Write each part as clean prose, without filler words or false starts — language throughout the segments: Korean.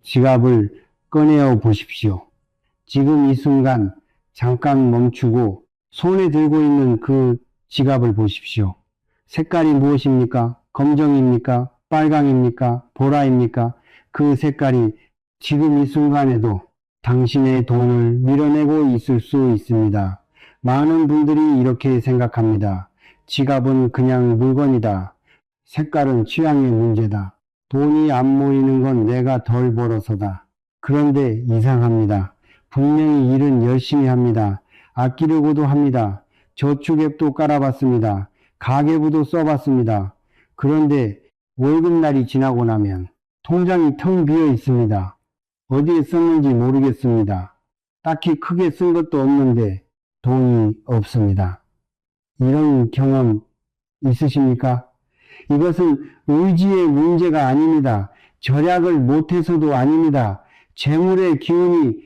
지갑을 꺼내어 보십시오. 지금 이 순간 잠깐 멈추고 손에 들고 있는 그 지갑을 보십시오. 색깔이 무엇입니까? 검정입니까? 빨강입니까? 보라입니까? 그 색깔이 지금 이 순간에도 당신의 돈을 밀어내고 있을 수 있습니다. 많은 분들이 이렇게 생각합니다. 지갑은 그냥 물건이다. 색깔은 취향의 문제다. 돈이 안 모이는 건 내가 덜 벌어서다. 그런데 이상합니다. 분명히 일은 열심히 합니다. 아끼려고도 합니다. 저축앱도 깔아봤습니다. 가계부도 써봤습니다. 그런데 월급날이 지나고 나면 통장이 텅 비어 있습니다. 어디에 썼는지 모르겠습니다. 딱히 크게 쓴 것도 없는데 돈이 없습니다. 이런 경험 있으십니까? 이것은 의지의 문제가 아닙니다. 절약을 못해서도 아닙니다. 재물의 기운이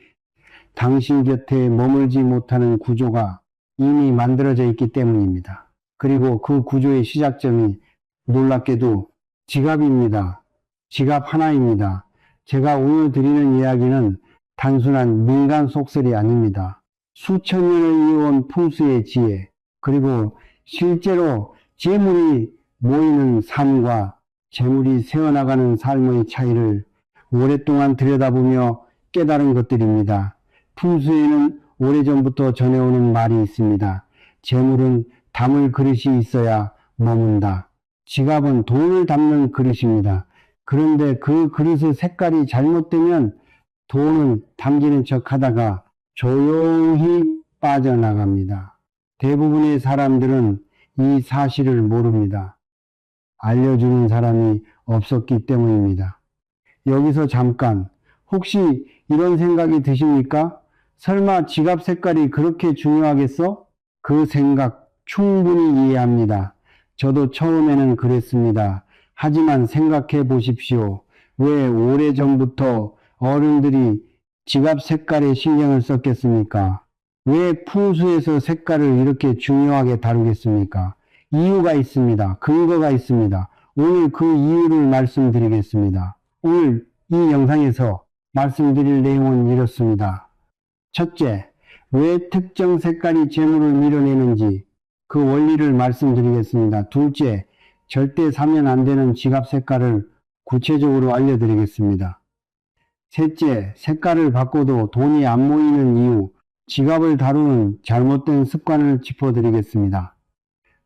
당신 곁에 머물지 못하는 구조가 이미 만들어져 있기 때문입니다. 그리고 그 구조의 시작점이 놀랍게도 지갑입니다. 지갑 하나입니다. 제가 오늘 드리는 이야기는 단순한 민간 속설이 아닙니다. 수천 년을 이어온 풍수의 지혜, 그리고 실제로 재물이 모이는 삶과 재물이 새어나가는 삶의 차이를 오랫동안 들여다보며 깨달은 것들입니다. 풍수에는 오래전부터 전해오는 말이 있습니다. 재물은 담을 그릇이 있어야 머문다. 지갑은 돈을 담는 그릇입니다. 그런데 그 그릇의 색깔이 잘못되면 돈은 담기는 척 하다가 조용히 빠져나갑니다. 대부분의 사람들은 이 사실을 모릅니다. 알려주는 사람이 없었기 때문입니다. 여기서 잠깐, 혹시 이런 생각이 드십니까? 설마 지갑 색깔이 그렇게 중요하겠어? 그 생각 충분히 이해합니다. 저도 처음에는 그랬습니다. 하지만 생각해 보십시오. 왜 오래전부터 어른들이 지갑 색깔에 신경을 썼겠습니까? 왜 풍수에서 색깔을 이렇게 중요하게 다루겠습니까? 이유가 있습니다. 근거가 있습니다. 오늘 그 이유를 말씀드리겠습니다. 오늘 이 영상에서 말씀드릴 내용은 이렇습니다. 첫째, 왜 특정 색깔이 재물을 밀어내는지 그 원리를 말씀드리겠습니다. 둘째, 절대 사면 안 되는 지갑 색깔을 구체적으로 알려드리겠습니다. 셋째, 색깔을 바꿔도 돈이 안 모이는 이유, 지갑을 다루는 잘못된 습관을 짚어드리겠습니다.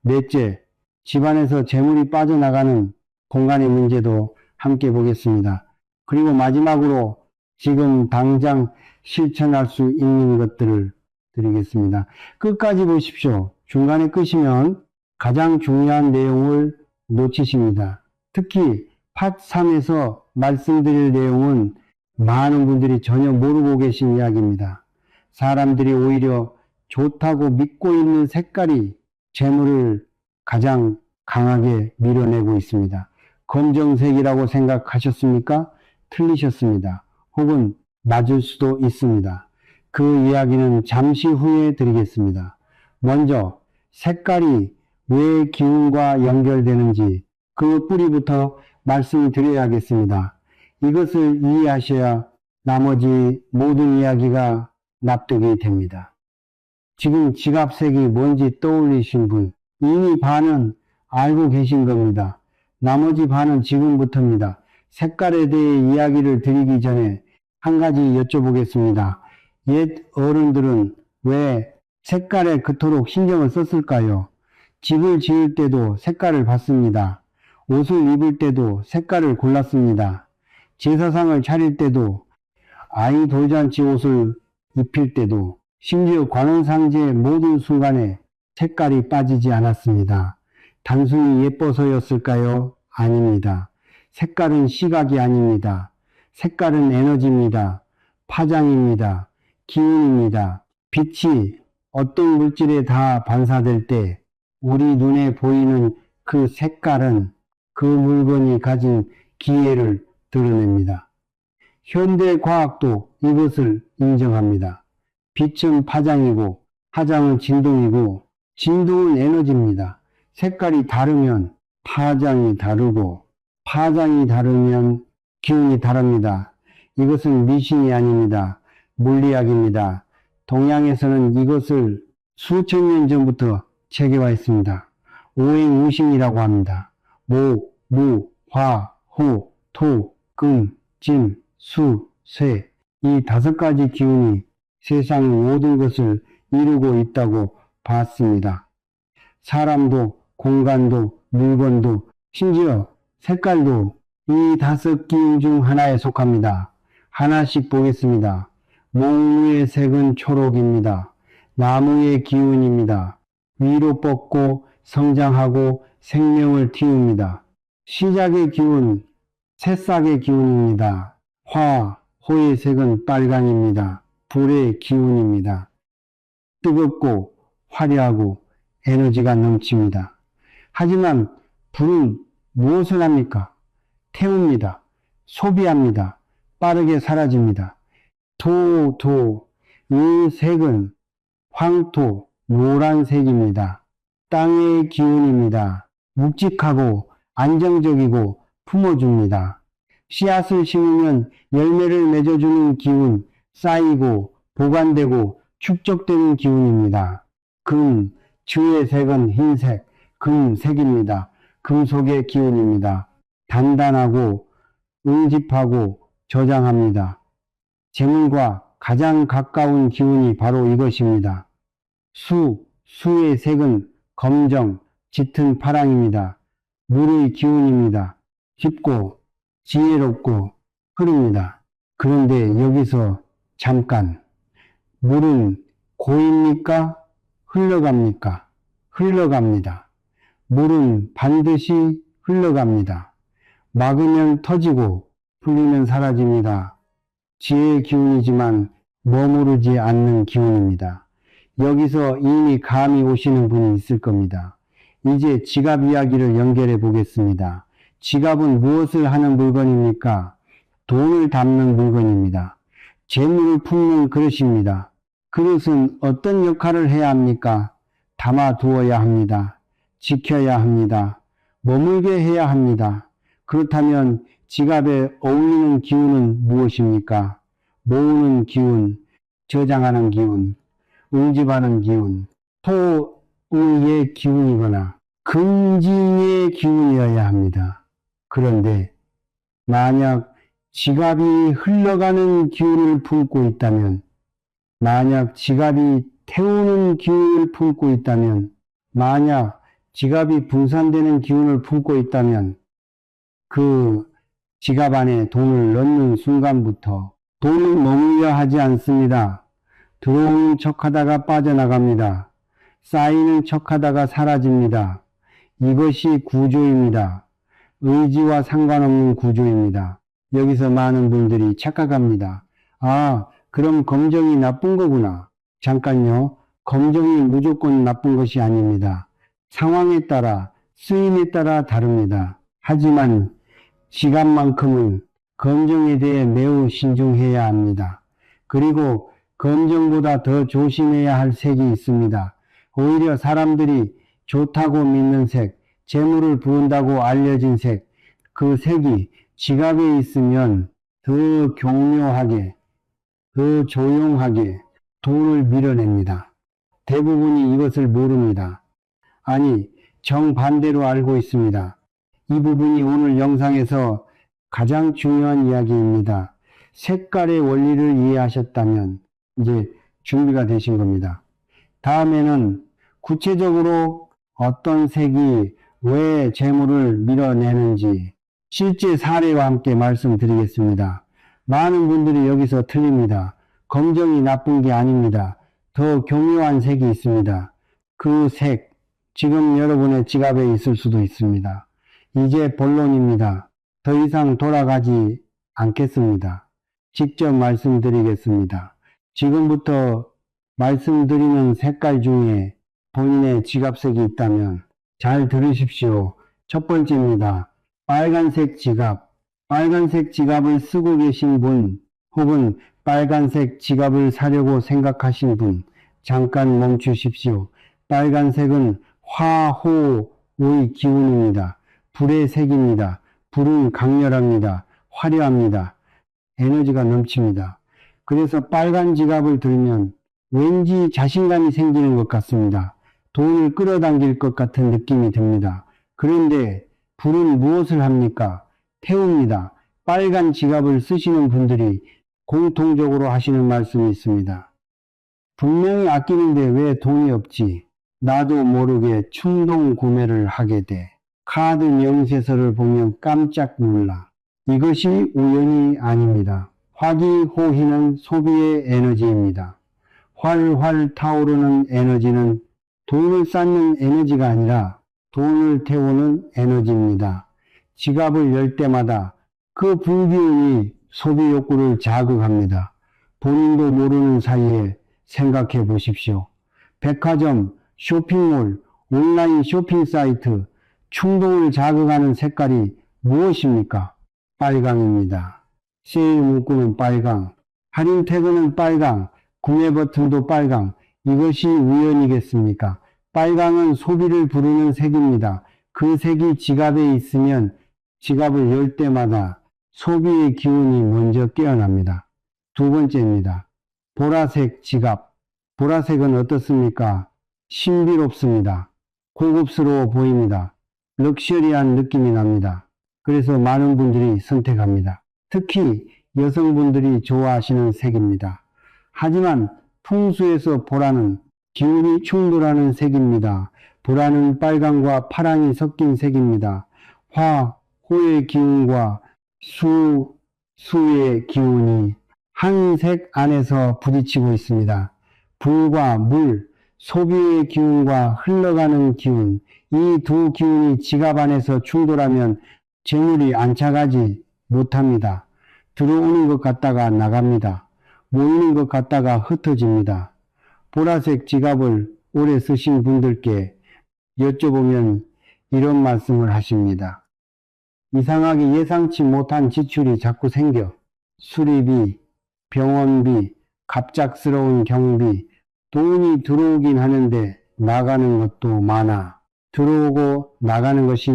넷째, 집안에서 재물이 빠져나가는 공간의 문제도 함께 보겠습니다. 그리고 마지막으로 지금 당장 실천할 수 있는 것들을 드리겠습니다. 끝까지 보십시오. 중간에 끄시면 가장 중요한 내용을 놓치십니다. 특히 팟 3에서 말씀드릴 내용은 많은 분들이 전혀 모르고 계신 이야기입니다. 사람들이 오히려 좋다고 믿고 있는 색깔이 재물을 가장 강하게 밀어내고 있습니다. 검정색이라고 생각하셨습니까? 틀리셨습니다. 혹은 맞을 수도 있습니다. 그 이야기는 잠시 후에 드리겠습니다. 먼저 색깔이 왜 기운과 연결되는지 그 뿌리부터 말씀드려야겠습니다. 이것을 이해하셔야 나머지 모든 이야기가 납득이 됩니다. 지금 지갑색이 뭔지 떠올리신 분 이미 반은 알고 계신 겁니다. 나머지 반은 지금부터입니다. 색깔에 대해 이야기를 드리기 전에 한 가지 여쭤보겠습니다. 옛 어른들은 왜 색깔에 그토록 신경을 썼을까요? 집을 지을 때도 색깔을 봤습니다. 옷을 입을 때도 색깔을 골랐습니다. 제사상을 차릴 때도, 아이 돌잔치 옷을 입힐 때도, 심지어 관원상제의 모든 순간에 색깔이 빠지지 않았습니다. 단순히 예뻐서였을까요? 아닙니다. 색깔은 시각이 아닙니다. 색깔은 에너지입니다. 파장입니다. 기운입니다. 빛이 어떤 물질에 다 반사될 때 우리 눈에 보이는 그 색깔은 그 물건이 가진 기회를 드러냅니다. 현대과학도 이것을 인정합니다. 빛은 파장이고 파장은 진동이고 진동은 에너지입니다. 색깔이 다르면 파장이 다르고 파장이 다르면 기운이 다릅니다. 이것은 미신이 아닙니다. 물리학입니다. 동양에서는 이것을 수천 년 전부터 체계화했습니다. 오행우신이라고 합니다. 목, 무, 화, 호, 토, 금, 진, 수, 쇠, 이 5가지 기운이 세상 모든 것을 이루고 있다고 봤습니다. 사람도, 공간도, 물건도, 심지어 색깔도 이 5기운 중 하나에 속합니다. 하나씩 보겠습니다. 몽무의 색은 초록입니다. 나무의 기운입니다. 위로 뻗고 성장하고 생명을 틔웁니다. 시작의 기운, 새싹의 기운입니다. 화, 호의 색은 빨강입니다. 불의 기운입니다. 뜨겁고 화려하고 에너지가 넘칩니다. 하지만 불은 무엇을 합니까? 태웁니다. 소비합니다. 빠르게 사라집니다. 이 색은 황토, 노란색입니다. 땅의 기운입니다. 묵직하고 안정적이고 품어줍니다. 씨앗을 심으면 열매를 맺어주는 기운, 쌓이고 보관되고 축적되는 기운입니다. 금, 주의 색은 흰색, 금색입니다. 금속의 기운입니다. 단단하고 응집하고 저장합니다. 재물과 가장 가까운 기운이 바로 이것입니다. 수의 색은 검정, 짙은 파랑입니다. 물의 기운입니다. 깊고 지혜롭고 흐릅니다. 그런데 여기서 잠깐, 물은 고입니까? 흘러갑니까? 흘러갑니다. 물은 반드시 흘러갑니다. 막으면 터지고 풀리면 사라집니다. 지혜의 기운이지만 머무르지 않는 기운입니다. 여기서 이미 감이 오시는 분이 있을 겁니다. 이제 지갑 이야기를 연결해 보겠습니다. 지갑은 무엇을 하는 물건입니까? 돈을 담는 물건입니다. 재물을 품는 그릇입니다. 그릇은 어떤 역할을 해야 합니까? 담아 두어야 합니다. 지켜야 합니다. 머물게 해야 합니다. 그렇다면 지갑에 어울리는 기운은 무엇입니까? 모으는 기운, 저장하는 기운, 응집하는 기운, 토의 기운이거나 금진의 기운이어야 합니다. 그런데 만약 지갑이 흘러가는 기운을 품고 있다면, 만약 지갑이 태우는 기운을 품고 있다면, 만약 지갑이 분산되는 기운을 품고 있다면 그 지갑 안에 돈을 넣는 순간부터 돈을 머물려 하지 않습니다. 들어오는 척하다가 빠져나갑니다. 쌓이는 척하다가 사라집니다. 이것이 구조입니다. 의지와 상관없는 구조입니다. 여기서 많은 분들이 착각합니다. 아, 그럼 검정이 나쁜 거구나. 잠깐요. 검정이 무조건 나쁜 것이 아닙니다. 상황에 따라, 쓰임에 따라 다릅니다. 하지만 지갑만큼은 검정에 대해 매우 신중해야 합니다. 그리고 검정보다 더 조심해야 할 색이 있습니다. 오히려 사람들이 좋다고 믿는 색, 재물을 부은다고 알려진 색, 그 색이 지갑에 있으면 더 교묘하게, 더 조용하게 돈을 밀어냅니다. 대부분이 이것을 모릅니다. 아니, 정반대로 알고 있습니다. 이 부분이 오늘 영상에서 가장 중요한 이야기입니다. 색깔의 원리를 이해하셨다면 이제 준비가 되신 겁니다. 다음에는 구체적으로 어떤 색이 왜 재물을 밀어내는지 실제 사례와 함께 말씀드리겠습니다. 많은 분들이 여기서 틀립니다. 검정이 나쁜 게 아닙니다. 더 교묘한 색이 있습니다. 그 색, 지금 여러분의 지갑에 있을 수도 있습니다. 이제 본론입니다. 더 이상 돌아가지 않겠습니다. 직접 말씀드리겠습니다. 지금부터 말씀드리는 색깔 중에 본인의 지갑색이 있다면 잘 들으십시오. 첫 번째입니다. 빨간색 지갑. 빨간색 지갑을 쓰고 계신 분 혹은 빨간색 지갑을 사려고 생각하신 분 잠깐 멈추십시오. 빨간색은 화호의 기운입니다. 불의 색입니다. 불은 강렬합니다. 화려합니다. 에너지가 넘칩니다. 그래서 빨간 지갑을 들면 왠지 자신감이 생기는 것 같습니다. 돈을 끌어당길 것 같은 느낌이 듭니다. 그런데 불은 무엇을 합니까? 태웁니다. 빨간 지갑을 쓰시는 분들이 공통적으로 하시는 말씀이 있습니다. 분명히 아끼는데 왜 돈이 없지? 나도 모르게 충동 구매를 하게 돼. 카드 명세서를 보면 깜짝 놀라. 이것이 우연이 아닙니다. 화기호희는 소비의 에너지입니다. 활활 타오르는 에너지는 돈을 쌓는 에너지가 아니라 돈을 태우는 에너지입니다. 지갑을 열 때마다 그 불기운이 소비 욕구를 자극합니다. 본인도 모르는 사이에 생각해 보십시오. 백화점, 쇼핑몰, 온라인 쇼핑 사이트, 충동을 자극하는 색깔이 무엇입니까? 빨강입니다. 세일 문구는 빨강, 할인 태그는 빨강, 구매 버튼도 빨강. 이것이 우연이겠습니까? 빨강은 소비를 부르는 색입니다. 그 색이 지갑에 있으면 지갑을 열 때마다 소비의 기운이 먼저 깨어납니다. 두 번째입니다. 보라색 지갑. 보라색은 어떻습니까? 신비롭습니다. 고급스러워 보입니다. 럭셔리한 느낌이 납니다. 그래서 많은 분들이 선택합니다. 특히 여성분들이 좋아하시는 색입니다. 하지만 풍수에서 보라는 기운이 충돌하는 색입니다. 보라는 빨강과 파랑이 섞인 색입니다. 화, 호의 기운과 수의 기운이 한 색 안에서 부딪히고 있습니다. 불과 물, 소비의 기운과 흘러가는 기운, 이 두 기운이 지갑 안에서 충돌하면 재물이 안착하지 못합니다. 들어오는 것 같다가 나갑니다. 모이는 것 같다가 흩어집니다. 보라색 지갑을 오래 쓰신 분들께 여쭤보면 이런 말씀을 하십니다. 이상하게 예상치 못한 지출이 자꾸 생겨 수리비, 병원비, 갑작스러운 경비, 돈이 들어오긴 하는데 나가는 것도 많아. 들어오고 나가는 것이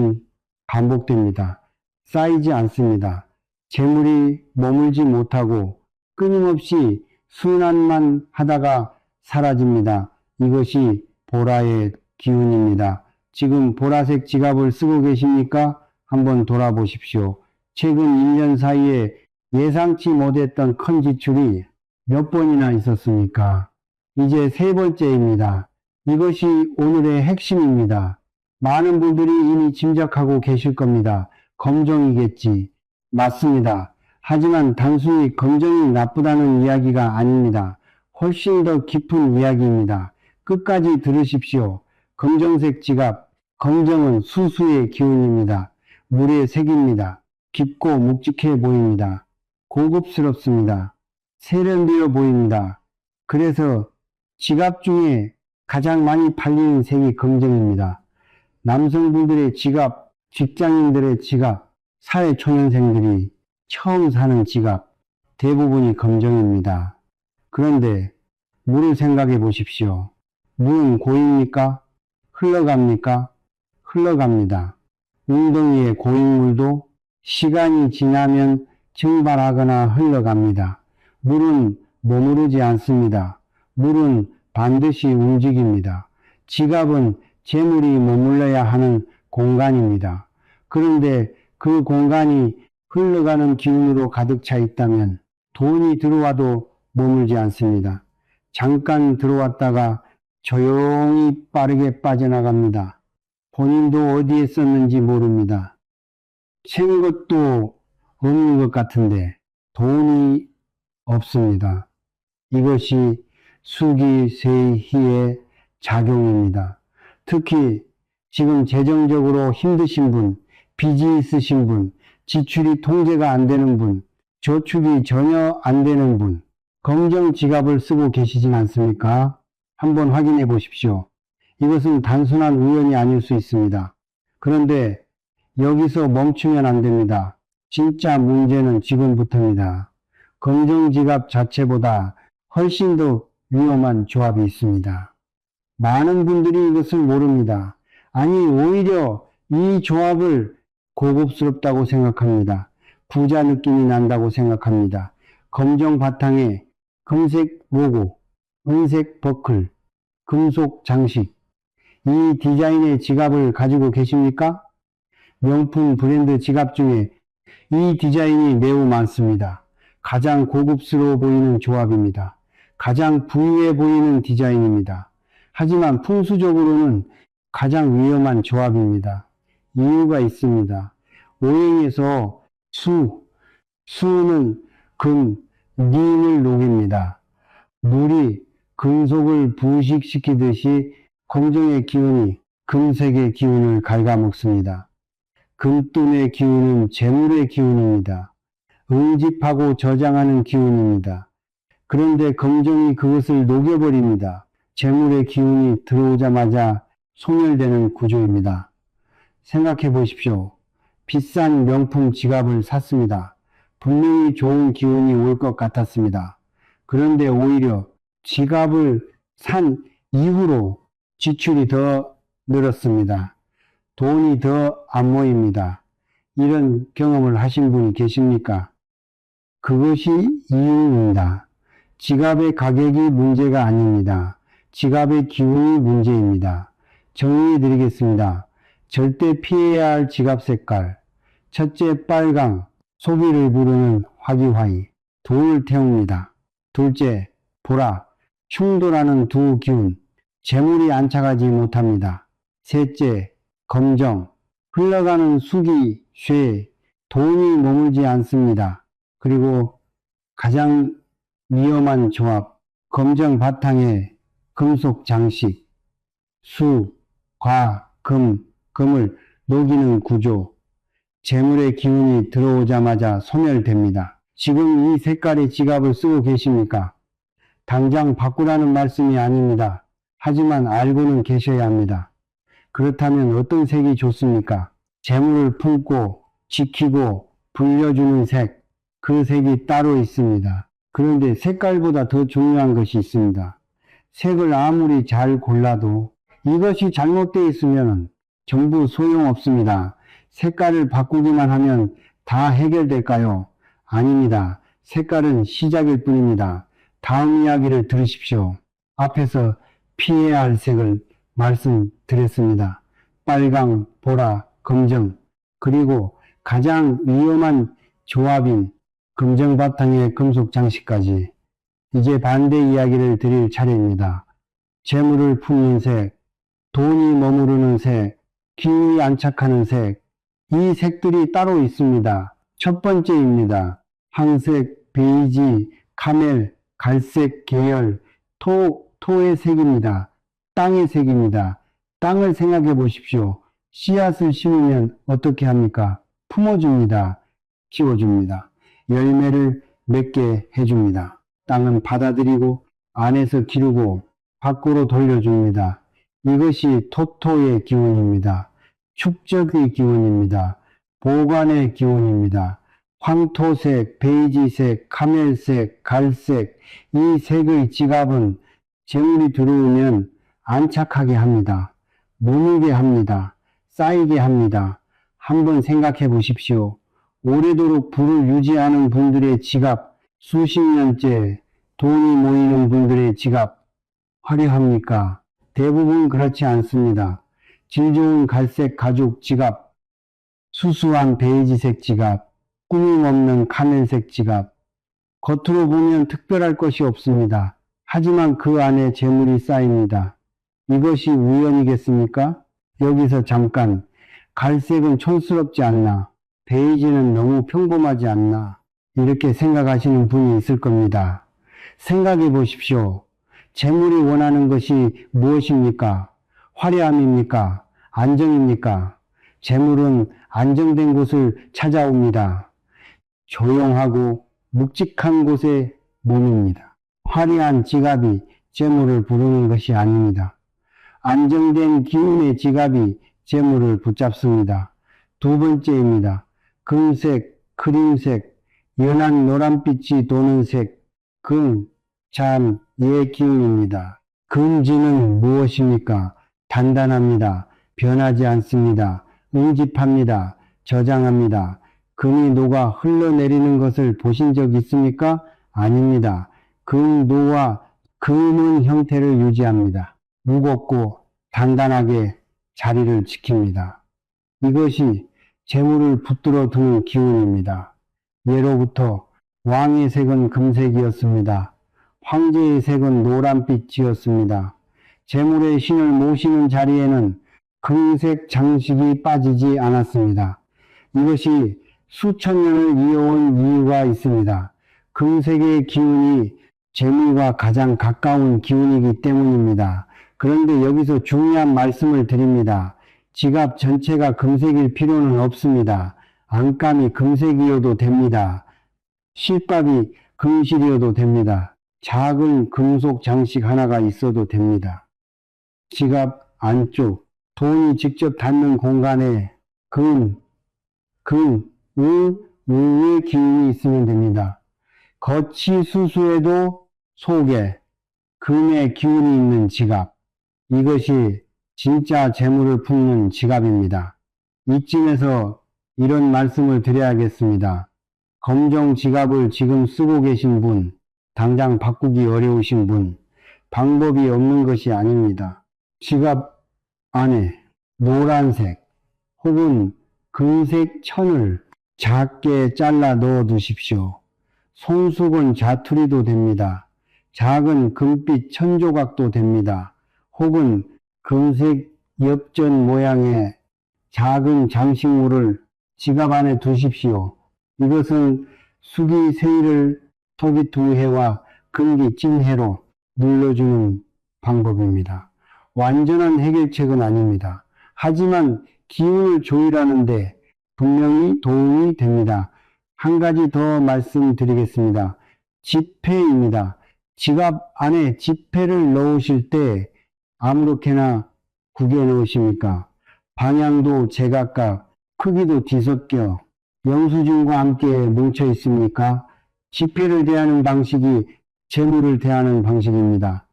반복됩니다. 쌓이지 않습니다. 재물이 머물지 못하고 끊임없이 순환만 하다가 사라집니다. 이것이 보라의 기운입니다. 지금 보라색 지갑을 쓰고 계십니까? 한번 돌아보십시오. 최근 1년 사이에 예상치 못했던 큰 지출이 몇 번이나 있었습니까? 이제 세 번째입니다. 이것이 오늘의 핵심입니다. 많은 분들이 이미 짐작하고 계실 겁니다. 검정이겠지. 맞습니다. 하지만 단순히 검정이 나쁘다는 이야기가 아닙니다. 훨씬 더 깊은 이야기입니다. 끝까지 들으십시오. 검정색 지갑, 검정은 수수의 기운입니다. 물의 색입니다. 깊고 묵직해 보입니다. 고급스럽습니다. 세련되어 보입니다. 그래서 지갑 중에 가장 많이 팔리는 색이 검정입니다. 남성분들의 지갑, 직장인들의 지갑, 사회초년생들이 처음 사는 지갑, 대부분이 검정입니다. 그런데 물을 생각해 보십시오. 물은 고입니까? 흘러갑니까? 흘러갑니다. 웅덩이의 고인물도 시간이 지나면 증발하거나 흘러갑니다. 물은 머무르지 않습니다. 물은 반드시 움직입니다. 지갑은 재물이 머물러야 하는 공간입니다. 그런데 그 공간이 흘러가는 기운으로 가득 차 있다면 돈이 들어와도 머물지 않습니다. 잠깐 들어왔다가 조용히 빠르게 빠져나갑니다. 본인도 어디에 썼는지 모릅니다. 챈 것도 없는 것 같은데 돈이 없습니다. 이것이 수기세희의 작용입니다. 특히 지금 재정적으로 힘드신 분, 빚이 있으신 분, 지출이 통제가 안 되는 분, 저축이 전혀 안 되는 분, 검정 지갑을 쓰고 계시진 않습니까? 한번 확인해 보십시오. 이것은 단순한 우연이 아닐 수 있습니다. 그런데 여기서 멈추면 안 됩니다. 진짜 문제는 지금부터입니다. 검정 지갑 자체보다 훨씬 더 위험한 조합이 있습니다. 많은 분들이 이것을 모릅니다. 아니, 오히려 이 조합을 고급스럽다고 생각합니다. 부자 느낌이 난다고 생각합니다. 검정 바탕에 금색 로고, 은색 버클, 금속 장식. 이 디자인의 지갑을 가지고 계십니까? 명품 브랜드 지갑 중에 이 디자인이 매우 많습니다. 가장 고급스러워 보이는 조합입니다. 가장 부유해 보이는 디자인입니다. 하지만 풍수적으로는 가장 위험한 조합입니다. 이유가 있습니다. 오행에서 수는 금, 님을 녹입니다. 물이 금속을 부식시키듯이 검정의 기운이 금색의 기운을 갉아먹습니다. 금돈의 기운은 재물의 기운입니다. 응집하고 저장하는 기운입니다. 그런데 검정이 그것을 녹여버립니다. 재물의 기운이 들어오자마자 소멸되는 구조입니다. 생각해 보십시오. 비싼 명품 지갑을 샀습니다. 분명히 좋은 기운이 올 것 같았습니다. 그런데 오히려 지갑을 산 이후로 지출이 더 늘었습니다. 돈이 더 안 모입니다. 이런 경험을 하신 분이 계십니까? 그것이 이유입니다. 지갑의 가격이 문제가 아닙니다. 지갑의 기운이 문제입니다. 정리해 드리겠습니다. 절대 피해야 할 지갑 색깔. 첫째, 빨강, 소비를 부르는 화기화이, 돈을 태웁니다. 둘째, 보라, 충돌하는 두 기운, 재물이 안착하지 못합니다. 셋째, 검정, 흘러가는 수기, 쇠, 돈이 머물지 않습니다. 그리고 가장 위험한 조합, 검정 바탕에 금속 장식, 수, 과, 금을 녹이는 구조, 재물의 기운이 들어오자마자 소멸됩니다. 지금 이 색깔의 지갑을 쓰고 계십니까? 당장 바꾸라는 말씀이 아닙니다. 하지만 알고는 계셔야 합니다. 그렇다면 어떤 색이 좋습니까? 재물을 품고 지키고 불려주는 색, 그 색이 따로 있습니다. 그런데 색깔보다 더 중요한 것이 있습니다. 색을 아무리 잘 골라도 이것이 잘못되어 있으면 전부 소용없습니다. 색깔을 바꾸기만 하면 다 해결될까요? 아닙니다. 색깔은 시작일 뿐입니다. 다음 이야기를 들으십시오. 앞에서 피해야 할 색을 말씀드렸습니다. 빨강, 보라, 검정, 그리고 가장 위험한 조합인 검정 바탕에 금속 장식까지. 이제 반대 이야기를 드릴 차례입니다. 재물을 품는 색, 돈이 머무르는 색, 기운이 안착하는 색, 이 색들이 따로 있습니다. 첫 번째입니다. 황색, 베이지, 카멜, 갈색 계열, 토의 색입니다. 땅의 색입니다. 땅을 생각해 보십시오. 씨앗을 심으면 어떻게 합니까? 품어줍니다. 키워줍니다. 열매를 맺게 해줍니다. 땅은 받아들이고 안에서 기르고 밖으로 돌려줍니다. 이것이 토토의 기운입니다. 축적의 기운입니다. 보관의 기운입니다. 황토색, 베이지색, 카멜색, 갈색, 이 색의 지갑은 재물이 들어오면 안착하게 합니다. 머물게 합니다. 쌓이게 합니다. 한번 생각해 보십시오. 오래도록 부를 유지하는 분들의 지갑, 수십 년째 돈이 모이는 분들의 지갑, 화려합니까? 대부분 그렇지 않습니다. 질 좋은 갈색 가죽 지갑, 수수한 베이지색 지갑, 꾸밈 없는 카멜색 지갑, 겉으로 보면 특별할 것이 없습니다. 하지만 그 안에 재물이 쌓입니다. 이것이 우연이겠습니까? 여기서 잠깐, 갈색은 촌스럽지 않나? 베이지는 너무 평범하지 않나? 이렇게 생각하시는 분이 있을 겁니다. 생각해 보십시오. 재물이 원하는 것이 무엇입니까? 화려함입니까? 안정입니까? 재물은 안정된 곳을 찾아옵니다. 조용하고 묵직한 곳에 몸입니다. 화려한 지갑이 재물을 부르는 것이 아닙니다. 안정된 기운의 지갑이 재물을 붙잡습니다. 두 번째입니다. 금색, 크림색, 연한 노란빛이 도는 색, 금, 잔, 예 기운입니다. 금지는 무엇입니까? 단단합니다. 변하지 않습니다. 응집합니다. 저장합니다. 금이 녹아 흘러내리는 것을 보신 적 있습니까? 아닙니다. 금노와 금은 형태를 유지합니다. 무겁고 단단하게 자리를 지킵니다. 이것이 재물을 붙들어 두는 기운입니다. 예로부터 왕의 색은 금색이었습니다. 황제의 색은 노란빛이었습니다. 재물의 신을 모시는 자리에는 금색 장식이 빠지지 않았습니다. 이것이 수천 년을 이어온 이유가 있습니다. 금색의 기운이 재물과 가장 가까운 기운이기 때문입니다. 그런데 여기서 중요한 말씀을 드립니다. 지갑 전체가 금색일 필요는 없습니다. 안감이 금색이어도 됩니다. 실밥이 금실이어도 됩니다. 작은 금속 장식 하나가 있어도 됩니다. 지갑 안쪽, 돈이 직접 닿는 공간에 의의 기운이 있으면 됩니다. 겉이 수수해도 속에 금의 기운이 있는 지갑, 이것이 진짜 재물을 품는 지갑입니다. 이쯤에서 이런 말씀을 드려야겠습니다. 검정 지갑을 지금 쓰고 계신 분, 당장 바꾸기 어려우신 분, 방법이 없는 것이 아닙니다. 지갑 안에 노란색 혹은 금색 천을 작게 잘라 넣어 두십시오. 손수건 자투리도 됩니다. 작은 금빛 천조각도 됩니다. 혹은 금색 엽전 모양의 작은 장식물을 지갑 안에 두십시오. 이것은 수기 세일을 토기투해와 금기 찐해로 눌러주는 방법입니다. 완전한 해결책은 아닙니다. 하지만 기운을 조율하는데 분명히 도움이 됩니다. 한 가지 더 말씀드리겠습니다. 지폐입니다. 지갑 안에 지폐를 넣으실 때 아무렇게나 구겨 넣으십니까? 방향도 제각각, 크기도 뒤섞여 영수증과 함께 뭉쳐 있습니까? 지폐를 대하는 방식이 재물을 대하는 방식입니다.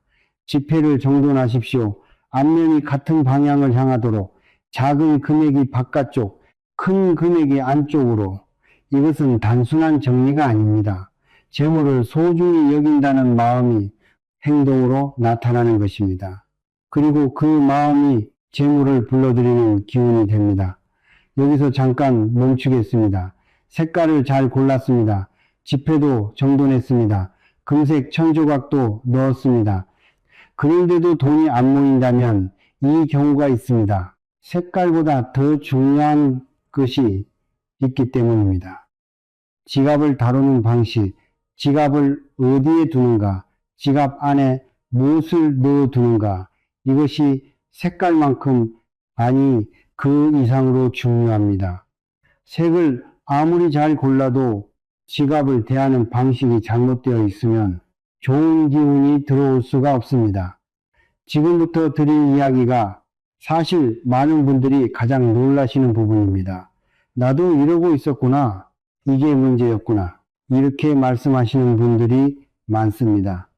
지폐를 정돈하십시오. 앞면이 같은 방향을 향하도록, 작은 금액이 바깥쪽, 큰 금액이 안쪽으로. 이것은 단순한 정리가 아닙니다. 재물을 소중히 여긴다는 마음이 행동으로 나타나는 것입니다. 그리고 그 마음이 재물을 불러들이는 기운이 됩니다. 여기서 잠깐 멈추겠습니다. 색깔을 잘 골랐습니다. 지폐도 정돈했습니다. 금색 천조각도 넣었습니다. 그런데도 돈이 안 모인다면 이 경우가 있습니다. 색깔보다 더 중요한 것이 있기 때문입니다. 지갑을 다루는 방식, 지갑을 어디에 두는가, 지갑 안에 무엇을 넣어두는가, 이것이 색깔만큼 아니 그 이상으로 중요합니다. 색을 아무리 잘 골라도 지갑을 대하는 방식이 잘못되어 있으면 좋은 기운이 들어올 수가 없습니다. 지금부터 드릴 이야기가 사실 많은 분들이 가장 놀라시는 부분입니다. 나도 이러고 있었구나. 이게 문제였구나. 이렇게 말씀하시는 분들이 많습니다.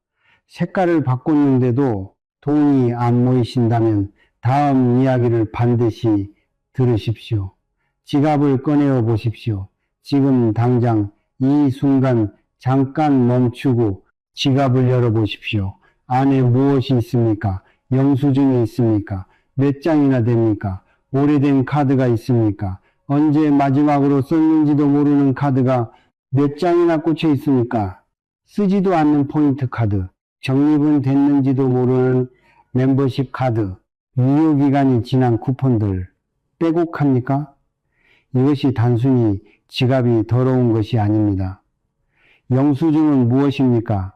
색깔을 바꿨는데도 돈이 안 모이신다면 다음 이야기를 반드시 들으십시오. 지갑을 꺼내어 보십시오. 지금 당장 이 순간 잠깐 멈추고 지갑을 열어보십시오. 안에 무엇이 있습니까? 영수증이 있습니까? 몇 장이나 됩니까? 오래된 카드가 있습니까? 언제 마지막으로 썼는지도 모르는 카드가 몇 장이나 꽂혀 있습니까? 쓰지도 않는 포인트 카드, 적립은 됐는지도 모르는 멤버십 카드, 유효기간이 지난 쿠폰들 빼곡합니까? 이것이 단순히 지갑이 더러운 것이 아닙니다. 영수증은 무엇입니까?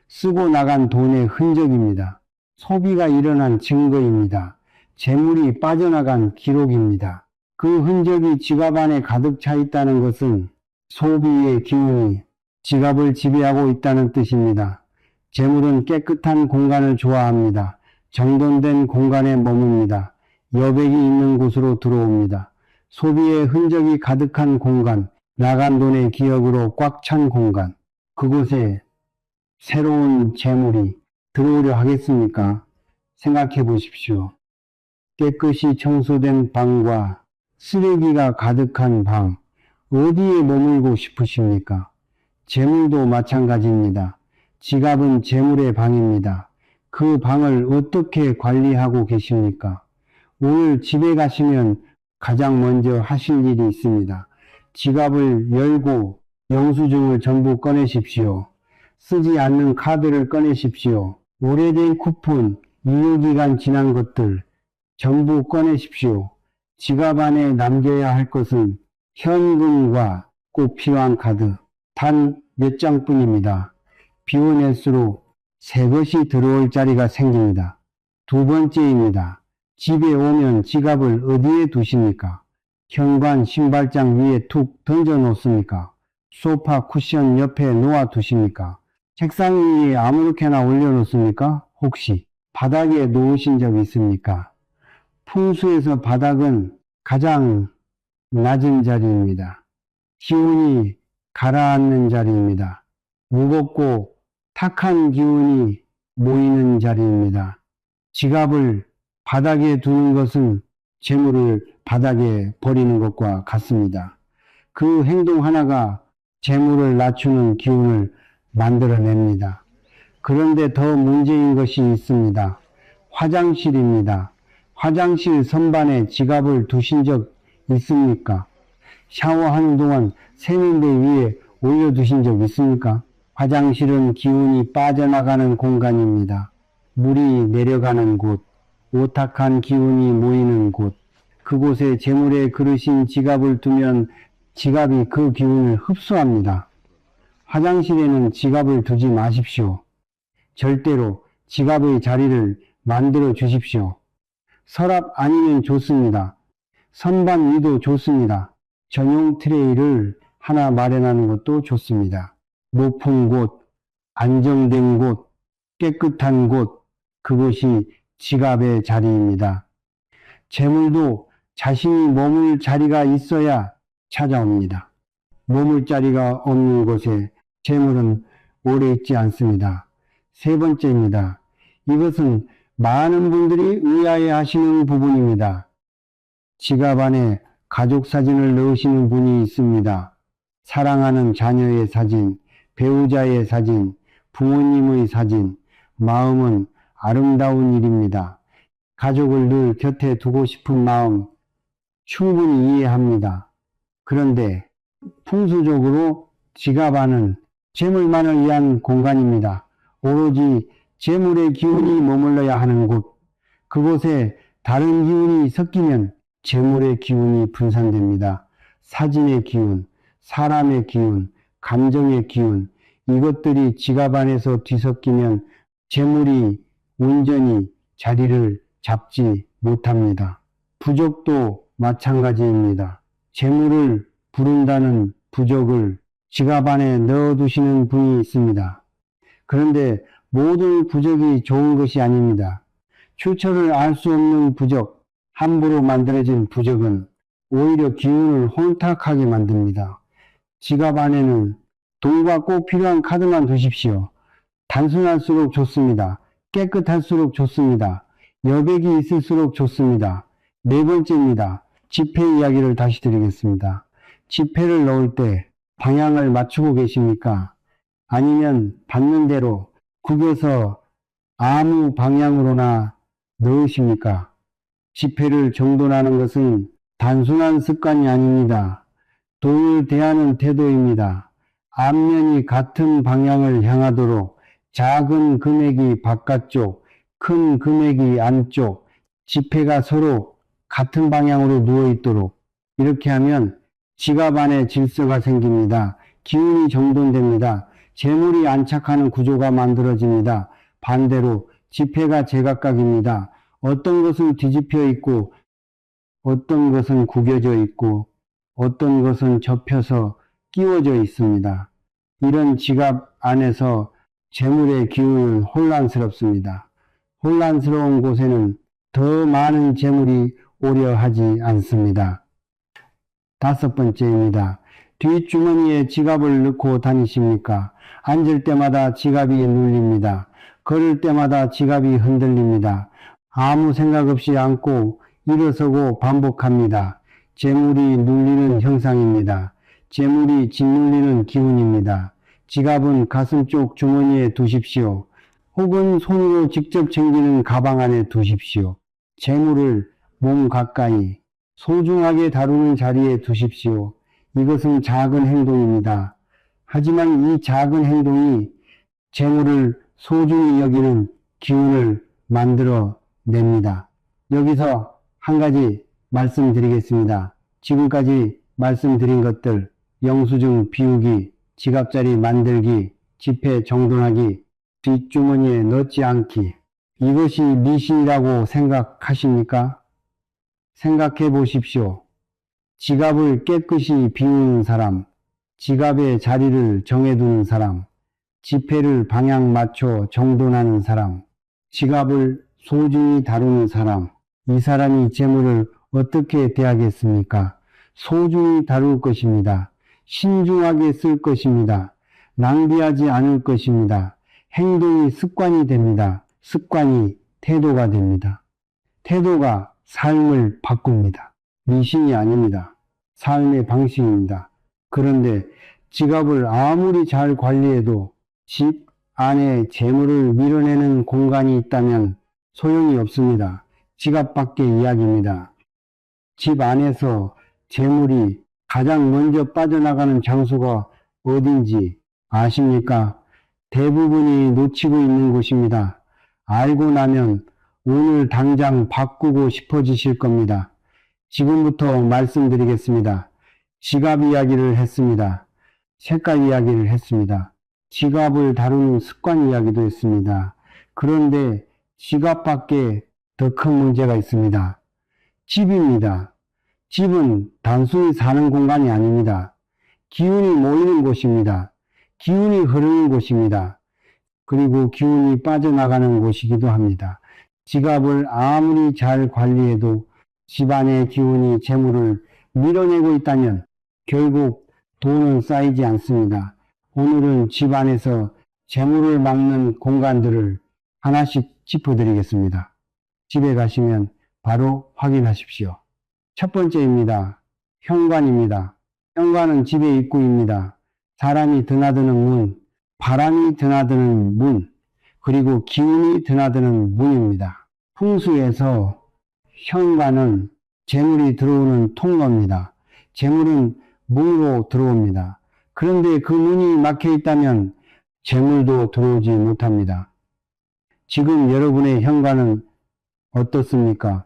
쓰고 나간 돈의 흔적입니다. 소비가 일어난 증거입니다. 재물이 빠져나간 기록입니다. 그 흔적이 지갑 안에 가득 차 있다는 것은 소비의 기운이 지갑을 지배하고 있다는 뜻입니다. 재물은 깨끗한 공간을 좋아합니다. 정돈된 공간에 머뭅니다. 여백이 있는 곳으로 들어옵니다. 소비의 흔적이 가득한 공간, 나간 돈의 기억으로 꽉 찬 공간, 그곳에 새로운 재물이 들어오려 하겠습니까? 생각해 보십시오. 깨끗이 청소된 방과 쓰레기가 가득한 방, 어디에 머물고 싶으십니까? 재물도 마찬가지입니다. 지갑은 재물의 방입니다. 그 방을 어떻게 관리하고 계십니까? 오늘 집에 가시면 가장 먼저 하실 일이 있습니다. 지갑을 열고 영수증을 전부 꺼내십시오. 쓰지 않는 카드를 꺼내십시오. 오래된 쿠폰, 유효기간 지난 것들 전부 꺼내십시오. 지갑 안에 남겨야 할 것은 현금과 꼭 필요한 카드 단 몇 장뿐입니다. 비워낼수록 새 것이 들어올 자리가 생깁니다. 두 번째입니다. 집에 오면 지갑을 어디에 두십니까? 현관 신발장 위에 툭 던져 놓습니까? 소파 쿠션 옆에 놓아 두십니까? 책상 위에 아무렇게나 올려놓습니까? 혹시 바닥에 놓으신 적 있습니까? 풍수에서 바닥은 가장 낮은 자리입니다. 기운이 가라앉는 자리입니다. 무겁고 탁한 기운이 모이는 자리입니다. 지갑을 바닥에 두는 것은 재물을 바닥에 버리는 것과 같습니다. 그 행동 하나가 재물을 낮추는 기운을 만들어냅니다. 그런데 더 문제인 것이 있습니다. 화장실입니다. 화장실 선반에 지갑을 두신 적 있습니까? 샤워하는 동안 세면대 위에 올려두신 적 있습니까? 화장실은 기운이 빠져나가는 공간입니다. 물이 내려가는 곳, 오탁한 기운이 모이는 곳, 그곳에 재물의 그릇인 지갑을 두면 지갑이 그 기운을 흡수합니다. 화장실에는 지갑을 두지 마십시오. 절대로 지갑의 자리를 만들어 주십시오. 서랍 아니면 좋습니다. 선반 위도 좋습니다. 전용 트레이를 하나 마련하는 것도 좋습니다. 높은 곳, 안정된 곳, 깨끗한 곳, 그것이 지갑의 자리입니다. 재물도 자신이 머물 자리가 있어야 찾아옵니다. 머물 자리가 없는 곳에 재물은 오래 있지 않습니다. 세 번째입니다. 이것은 많은 분들이 의아해 하시는 부분입니다. 지갑 안에 가족 사진을 넣으시는 분이 있습니다. 사랑하는 자녀의 사진, 배우자의 사진, 부모님의 사진, 마음은 아름다운 일입니다. 가족을 늘 곁에 두고 싶은 마음 충분히 이해합니다. 그런데 풍수적으로 지갑 안은 재물만을 위한 공간입니다. 오로지 재물의 기운이 머물러야 하는 곳, 그곳에 다른 기운이 섞이면 재물의 기운이 분산됩니다. 사진의 기운, 사람의 기운, 감정의 기운, 이것들이 지갑 안에서 뒤섞이면 재물이 온전히 자리를 잡지 못합니다. 부적도 마찬가지입니다. 재물을 부른다는 부적을 지갑 안에 넣어두시는 분이 있습니다. 그런데 모든 부적이 좋은 것이 아닙니다. 출처를 알 수 없는 부적, 함부로 만들어진 부적은 오히려 기운을 혼탁하게 만듭니다. 지갑 안에는 돈과 꼭 필요한 카드만 두십시오. 단순할수록 좋습니다. 깨끗할수록 좋습니다. 여백이 있을수록 좋습니다. 네 번째입니다. 지폐 이야기를 다시 드리겠습니다. 지폐를 넣을 때 방향을 맞추고 계십니까? 아니면 받는 대로 구겨서 아무 방향으로나 넣으십니까? 지폐를 정돈하는 것은 단순한 습관이 아닙니다. 돈을 대하는 태도입니다. 앞면이 같은 방향을 향하도록 작은 금액이 바깥쪽, 큰 금액이 안쪽, 지폐가 서로 같은 방향으로 누워있도록 이렇게 하면 지갑 안에 질서가 생깁니다. 기운이 정돈됩니다. 재물이 안착하는 구조가 만들어집니다. 반대로 지폐가 제각각입니다. 어떤 것은 뒤집혀 있고 어떤 것은 구겨져 있고 어떤 것은 접혀서 끼워져 있습니다. 이런 지갑 안에서 재물의 기운은 혼란스럽습니다. 혼란스러운 곳에는 더 많은 재물이 오려 하지 않습니다. 다섯 번째입니다. 뒷주머니에 지갑을 넣고 다니십니까? 앉을 때마다 지갑이 눌립니다. 걸을 때마다 지갑이 흔들립니다. 아무 생각 없이 앉고 일어서고 반복합니다. 재물이 눌리는 형상입니다. 재물이 짓눌리는 기운입니다. 지갑은 가슴 쪽 주머니에 두십시오. 혹은 손으로 직접 챙기는 가방 안에 두십시오. 재물을 몸 가까이 소중하게 다루는 자리에 두십시오. 이것은 작은 행동입니다. 하지만 이 작은 행동이 재물을 소중히 여기는 기운을 만들어 냅니다. 여기서 한 가지 말씀드리겠습니다. 지금까지 말씀드린 것들, 영수증 비우기, 지갑자리 만들기, 지폐 정돈하기, 뒷주머니에 넣지 않기, 이것이 미신이라고 생각하십니까? 생각해 보십시오. 지갑을 깨끗이 비우는 사람, 지갑의 자리를 정해두는 사람, 지폐를 방향 맞춰 정돈하는 사람, 지갑을 소중히 다루는 사람, 이 사람이 재물을 어떻게 대하겠습니까? 소중히 다룰 것입니다. 신중하게 쓸 것입니다. 낭비하지 않을 것입니다. 행동이 습관이 됩니다. 습관이 태도가 됩니다. 태도가 삶을 바꿉니다. 미신이 아닙니다. 삶의 방식입니다. 그런데 지갑을 아무리 잘 관리해도 집 안에 재물을 밀어내는 공간이 있다면 소용이 없습니다. 지갑 밖의 이야기입니다. 집 안에서 재물이 가장 먼저 빠져나가는 장소가 어딘지 아십니까? 대부분이 놓치고 있는 곳입니다. 알고 나면 오늘 당장 바꾸고 싶어지실 겁니다. 지금부터 말씀드리겠습니다. 지갑 이야기를 했습니다. 색깔 이야기를 했습니다. 지갑을 다루는 습관 이야기도 했습니다. 그런데 지갑 밖에 더 큰 문제가 있습니다. 집입니다. 집은 단순히 사는 공간이 아닙니다. 기운이 모이는 곳입니다. 기운이 흐르는 곳입니다. 그리고 기운이 빠져나가는 곳이기도 합니다. 지갑을 아무리 잘 관리해도 집안의 기운이 재물을 밀어내고 있다면 결국 돈은 쌓이지 않습니다. 오늘은 집안에서 재물을 막는 공간들을 하나씩 짚어드리겠습니다. 집에 가시면 바로 확인하십시오. 첫 번째입니다. 현관입니다. 현관은 집의 입구입니다. 사람이 드나드는 문, 바람이 드나드는 문, 그리고 기운이 드나드는 문입니다. 풍수에서 현관은 재물이 들어오는 통로입니다. 재물은 문으로 들어옵니다. 그런데 그 문이 막혀 있다면 재물도 들어오지 못합니다. 지금 여러분의 현관은 어떻습니까?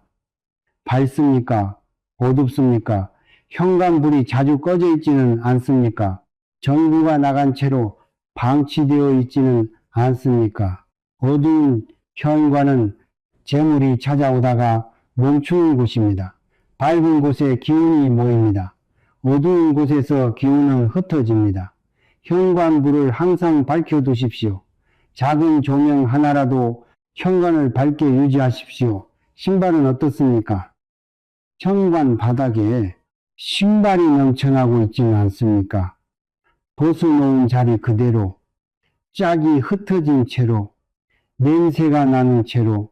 밝습니까? 어둡습니까? 현관불이 자주 꺼져 있지는 않습니까? 전구가 나간 채로 방치되어 있지는 않습니까? 어두운 현관은 재물이 찾아오다가 멈추는 곳입니다. 밝은 곳에 기운이 모입니다. 어두운 곳에서 기운은 흩어집니다. 현관불을 항상 밝혀두십시오. 작은 조명 하나라도 현관을 밝게 유지하십시오. 신발은 어떻습니까? 현관 바닥에 신발이 넘쳐나고 있지는 않습니까? 벗어놓은 자리 그대로, 짝이 흩어진 채로, 냄새가 나는 채로,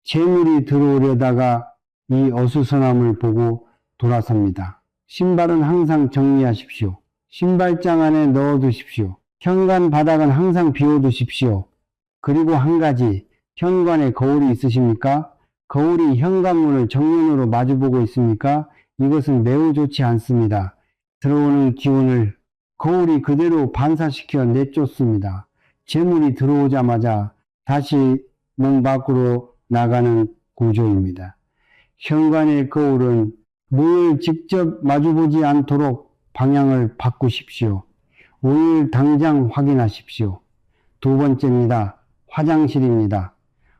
재물이 들어오려다가 이 어수선함을 보고 돌아섭니다. 신발은 항상 정리하십시오. 신발장 안에 넣어두십시오. 현관 바닥은 항상 비워두십시오. 그리고 한 가지, 현관에 거울이 있으십니까? 거울이 현관문을 정면으로 마주보고 있습니까? 이것은 매우 좋지 않습니다. 들어오는 기운을 거울이 그대로 반사시켜 내쫓습니다. 재물이 들어오자마자 다시 문 밖으로 나가는 구조입니다. 현관의 거울은 문을 직접 마주보지 않도록 방향을 바꾸십시오. 오늘 당장 확인하십시오. 두 번째입니다. 화장실입니다.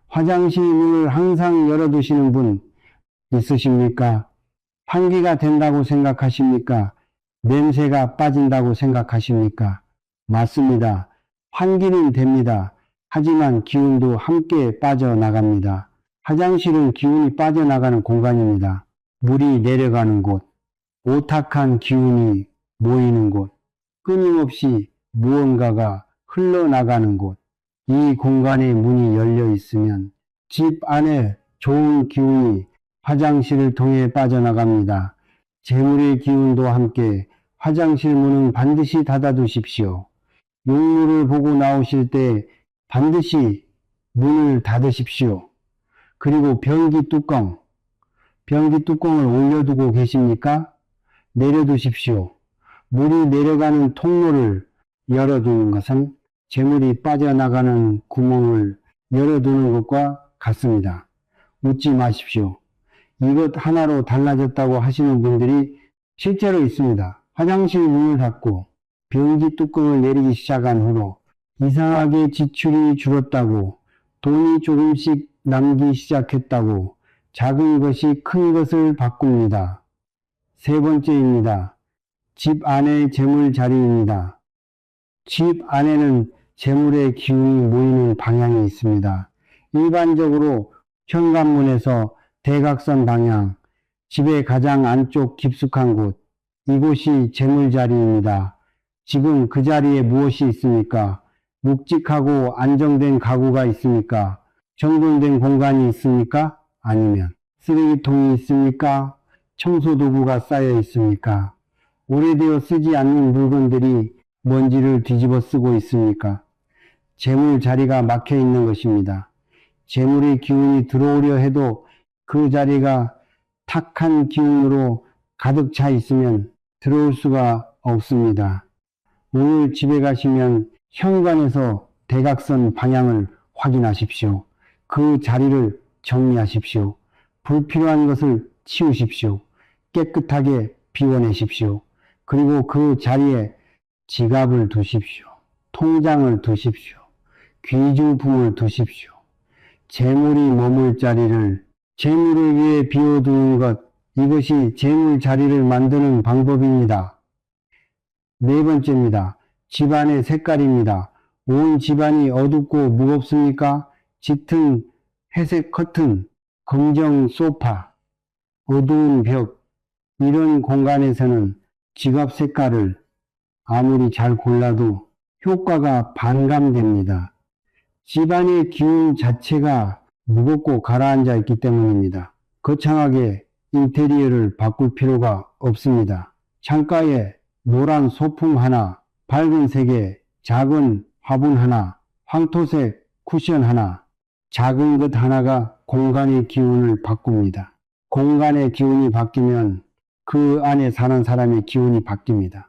화장실 문을 항상 열어두시는 분 있으십니까? 환기가 된다고 생각하십니까? 냄새가 빠진다고 생각하십니까? 맞습니다. 환기는 됩니다. 하지만 기운도 함께 빠져나갑니다. 화장실은 기운이 빠져나가는 공간입니다. 물이 내려가는 곳, 오탁한 기운이 모이는 곳, 끊임없이 무언가가 흘러나가는 곳, 이 공간에 문이 열려 있으면 집 안에 좋은 기운이 화장실을 통해 빠져나갑니다. 재물의 기운도 함께 화장실 문은 반드시 닫아두십시오. 용물을 보고 나오실 때 반드시 문을 닫으십시오. 그리고 변기 뚜껑을 올려두고 계십니까? 내려두십시오. 물이 내려가는 통로를 열어두는 것은 재물이 빠져나가는 구멍을 열어두는 것과 같습니다. 웃지 마십시오. 이것 하나로 달라졌다고 하시는 분들이 실제로 있습니다. 화장실 문을 닫고 변기 뚜껑을 내리기 시작한 후로 이상하게 지출이 줄었다고, 돈이 조금씩 남기 시작했다고 작은 것이 큰 것을 바꿉니다. 세 번째입니다. 집 안의 재물 자리입니다. 집 안에는 재물의 기운이 모이는 방향이 있습니다. 일반적으로 현관문에서 대각선 방향, 집의 가장 안쪽 깊숙한 곳, 이곳이 재물 자리입니다. 지금 그 자리에 무엇이 있습니까? 묵직하고 안정된 가구가 있습니까? 정돈된 공간이 있습니까? 아니면 쓰레기통이 있습니까? 청소도구가 쌓여 있습니까? 오래되어 쓰지 않는 물건들이 먼지를 뒤집어 쓰고 있습니까? 재물 자리가 막혀 있는 것입니다. 재물의 기운이 들어오려 해도 그 자리가 탁한 기운으로 가득 차 있으면 들어올 수가 없습니다. 오늘 집에 가시면 현관에서 대각선 방향을 확인하십시오. 그 자리를 정리하십시오. 불필요한 것을 치우십시오. 깨끗하게 비워내십시오. 그리고 그 자리에 지갑을 두십시오. 통장을 두십시오. 귀중품을 두십시오. 재물이 머물 자리를 재물을 위해 비워두는 것, 이것이 재물 자리를 만드는 방법입니다. 네 번째입니다. 집안의 색깔입니다. 온 집안이 어둡고 무겁습니까? 짙은 회색 커튼, 검정 소파, 어두운 벽, 이런 공간에서는 지갑 색깔을 아무리 잘 골라도 효과가 반감됩니다. 집안의 기운 자체가 무겁고 가라앉아 있기 때문입니다. 거창하게 인테리어를 바꿀 필요가 없습니다. 창가에 노란 소품 하나, 밝은 색의 작은 화분 하나, 황토색 쿠션 하나, 작은 것 하나가 공간의 기운을 바꿉니다. 공간의 기운이 바뀌면 그 안에 사는 사람의 기운이 바뀝니다.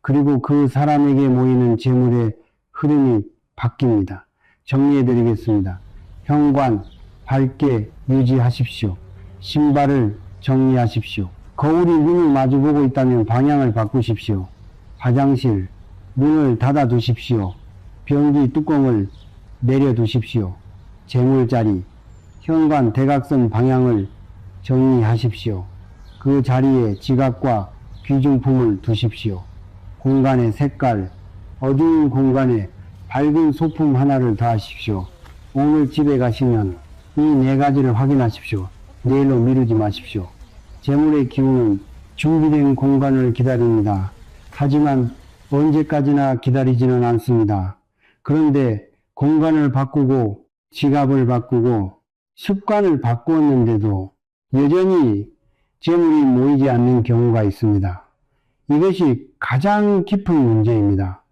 그리고 그 사람에게 모이는 재물의 흐름이 바뀝니다. 정리해 드리겠습니다. 현관 밝게 유지하십시오. 신발을 정리하십시오. 거울이 눈을 마주보고 있다면 방향을 바꾸십시오. 화장실 문을 닫아 두십시오. 변기 뚜껑을 내려 두십시오. 재물자리 현관 대각선 방향을 정리하십시오. 그 자리에 지갑과 귀중품을 두십시오. 공간의 색깔, 어두운 공간에 밝은 소품 하나를 더하십시오. 오늘 집에 가시면 이 네 가지를 확인하십시오. 내일로 미루지 마십시오. 재물의 기운은 준비된 공간을 기다립니다. 하지만 언제까지나 기다리지는 않습니다. 그런데 공간을 바꾸고 지갑을 바꾸고 습관을 바꾸었는데도 여전히 재물이 모이지 않는 경우가 있습니다. 이것이 가장 깊은 문제입니다.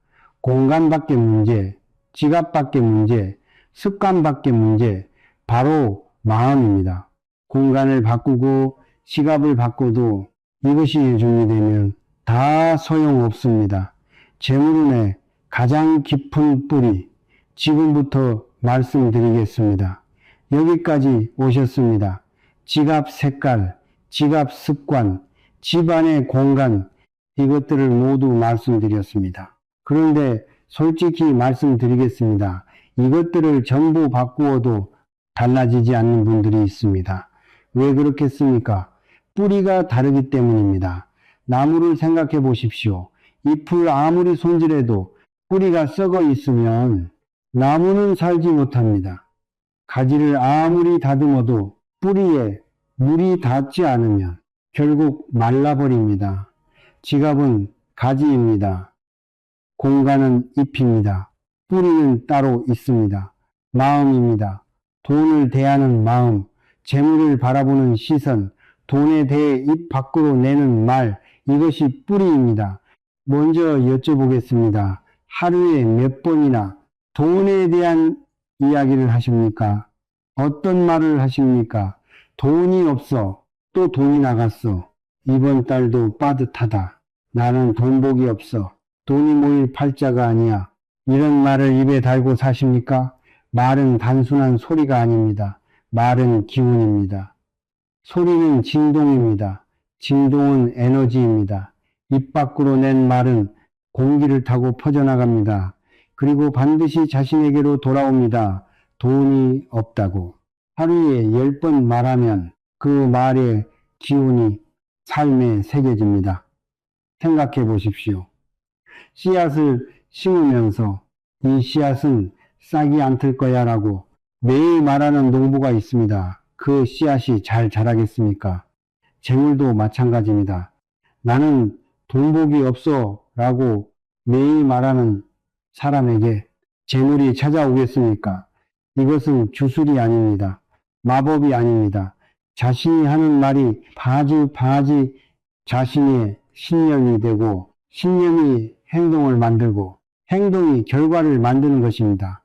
공간 밖의 문제, 지갑 밖의 문제, 습관 밖의 문제, 바로 마음입니다. 공간을 바꾸고 지갑을 바꿔도 이것이 준비되면 다 소용없습니다. 재물운의 가장 깊은 뿌리, 지금부터 말씀드리겠습니다. 여기까지 오셨습니다. 지갑 색깔, 지갑 습관, 집안의 공간, 이것들을 모두 말씀드렸습니다. 그런데 솔직히 말씀드리겠습니다. 이것들을 전부 바꾸어도 달라지지 않는 분들이 있습니다. 왜 그렇겠습니까? 뿌리가 다르기 때문입니다. 나무를 생각해 보십시오. 잎을 아무리 손질해도 뿌리가 썩어 있으면 나무는 살지 못합니다. 가지를 아무리 다듬어도 뿌리에 물이 닿지 않으면 결국 말라버립니다. 지갑은 가지입니다. 공간은 잎입니다. 뿌리는 따로 있습니다. 마음입니다. 돈을 대하는 마음, 재물을 바라보는 시선, 돈에 대해 입 밖으로 내는 말, 이것이 뿌리입니다. 먼저 여쭤보겠습니다. 하루에 몇 번이나 돈에 대한 이야기를 하십니까? 어떤 말을 하십니까? 돈이 없어. 또 돈이 나갔어. 이번 달도 빠듯하다. 나는 돈복이 없어. 돈이 모일 팔자가 아니야. 이런 말을 입에 달고 사십니까? 말은 단순한 소리가 아닙니다. 말은 기운입니다. 소리는 진동입니다. 진동은 에너지입니다. 입 밖으로 낸 말은 공기를 타고 퍼져나갑니다. 그리고 반드시 자신에게로 돌아옵니다. 돈이 없다고. 하루에 10번 말하면 그 말의 기운이 삶에 새겨집니다. 생각해 보십시오. 씨앗을 심으면서 이 씨앗은 싹이 안 틀 거야 라고 매일 말하는 농부가 있습니다. 그 씨앗이 잘 자라겠습니까? 재물도 마찬가지입니다. 나는 돈복이 없어 라고 매일 말하는 사람에게 재물이 찾아오겠습니까? 이것은 주술이 아닙니다. 마법이 아닙니다. 자신이 하는 말이 바지 자신의 신념이 되고 신념이 행동을 만들고 행동이 결과를 만드는 것입니다.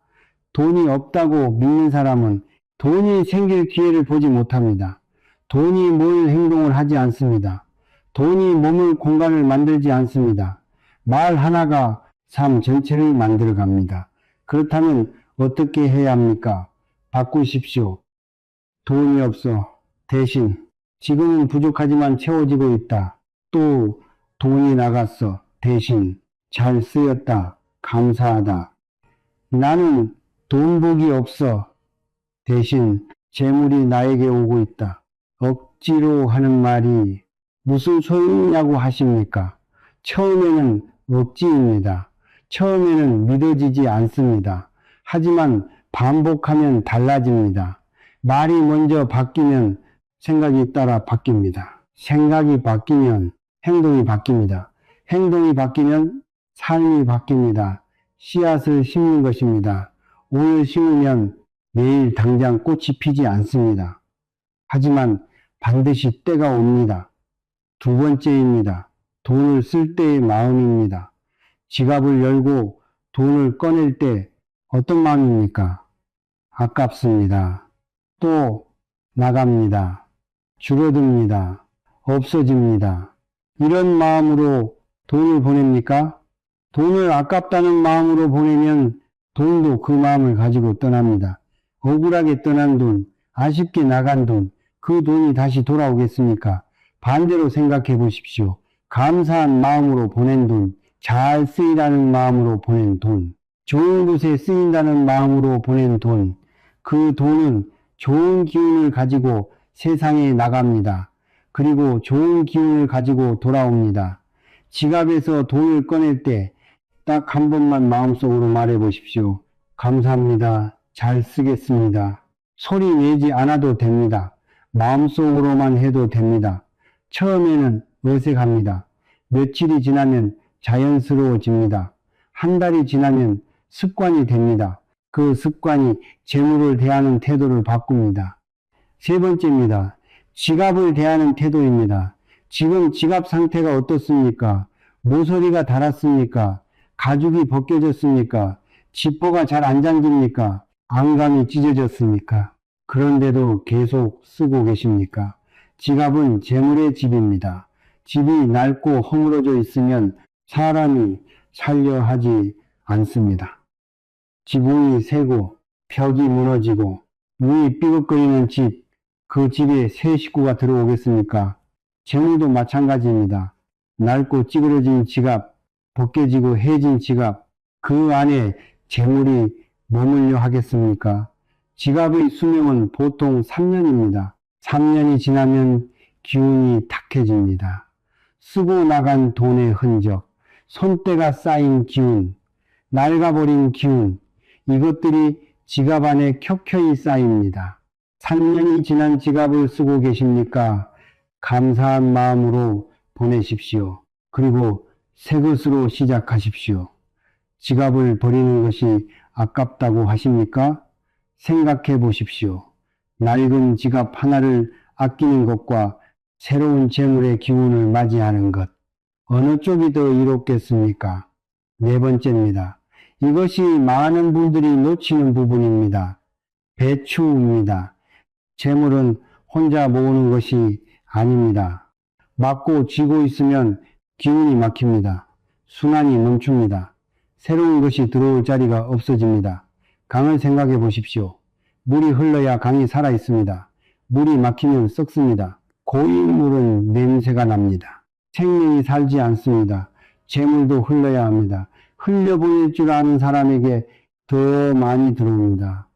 돈이 없다고 믿는 사람은 돈이 생길 기회를 보지 못합니다. 돈이 모일 행동을 하지 않습니다. 돈이 머물 공간을 만들지 않습니다. 말 하나가 삶 전체를 만들어 갑니다. 그렇다면 어떻게 해야 합니까? 바꾸십시오. 돈이 없어. 대신 지금은 부족하지만 채워지고 있다. 또 돈이 나갔어. 대신 잘 쓰였다. 감사하다. 나는 돈복이 없어. 대신 재물이 나에게 오고 있다. 억지로 하는 말이 무슨 소용이냐고 하십니까? 처음에는 억지입니다. 처음에는 믿어지지 않습니다. 하지만 반복하면 달라집니다. 말이 먼저 바뀌면 생각이 따라 바뀝니다. 생각이 바뀌면 행동이 바뀝니다. 행동이 바뀌면 삶이 바뀝니다. 씨앗을 심는 것입니다. 오늘 심으면 내일 당장 꽃이 피지 않습니다. 하지만 반드시 때가 옵니다. 두 번째입니다. 돈을 쓸 때의 마음입니다. 지갑을 열고 돈을 꺼낼 때 어떤 마음입니까? 아깝습니다. 또 나갑니다. 줄어듭니다. 없어집니다. 이런 마음으로 돈을 보냅니까? 돈을 아깝다는 마음으로 보내면 돈도 그 마음을 가지고 떠납니다. 억울하게 떠난 돈, 아쉽게 나간 돈, 그 돈이 다시 돌아오겠습니까? 반대로 생각해 보십시오. 감사한 마음으로 보낸 돈, 잘 쓰이라는 마음으로 보낸 돈, 좋은 곳에 쓰인다는 마음으로 보낸 돈, 그 돈은 좋은 기운을 가지고 세상에 나갑니다. 그리고 좋은 기운을 가지고 돌아옵니다. 지갑에서 돈을 꺼낼 때 딱 한 번만 마음속으로 말해 보십시오. 감사합니다. 잘 쓰겠습니다. 소리 내지 않아도 됩니다. 마음속으로만 해도 됩니다. 처음에는 어색합니다. 며칠이 지나면 자연스러워집니다. 한 달이 지나면 습관이 됩니다. 그 습관이 재물을 대하는 태도를 바꿉니다. 세 번째입니다. 지갑을 대하는 태도입니다. 지금 지갑 상태가 어떻습니까? 모서리가 닳았습니까? 가죽이 벗겨졌습니까? 지퍼가 잘 안 잠깁니까? 안감이 찢어졌습니까? 그런데도 계속 쓰고 계십니까? 지갑은 재물의 집입니다. 집이 낡고 허물어져 있으면 사람이 살려 하지 않습니다. 지붕이 새고 벽이 무너지고 문이 삐걱거리는 집, 그 집에 새 식구가 들어오겠습니까? 재물도 마찬가지입니다. 낡고 찌그러진 지갑, 벗겨지고 해진 지갑, 그 안에 재물이 머물려 하겠습니까? 지갑의 수명은 보통 3년입니다. 3년이 지나면 기운이 탁해집니다. 쓰고 나간 돈의 흔적, 손때가 쌓인 기운, 낡아버린 기운, 이것들이 지갑 안에 켜켜이 쌓입니다. 3년이 지난 지갑을 쓰고 계십니까? 감사한 마음으로 보내십시오. 그리고 새 것으로 시작하십시오. 지갑을 버리는 것이 아깝다고 하십니까? 생각해 보십시오. 낡은 지갑 하나를 아끼는 것과 새로운 재물의 기운을 맞이하는 것, 어느 쪽이 더 이롭겠습니까? 네 번째입니다. 이것이 많은 분들이 놓치는 부분입니다. 배추입니다. 재물은 혼자 모으는 것이 아닙니다. 막고 쥐고 있으면 기운이 막힙니다. 순환이 멈춥니다. 새로운 것이 들어올 자리가 없어집니다. 강을 생각해 보십시오. 물이 흘러야 강이 살아 있습니다. 물이 막히면 썩습니다. 고인 물은 냄새가 납니다. 생명이 살지 않습니다. 재물도 흘러야 합니다. 흘려보낼 줄 아는 사람에게 더 많이 들어옵니다.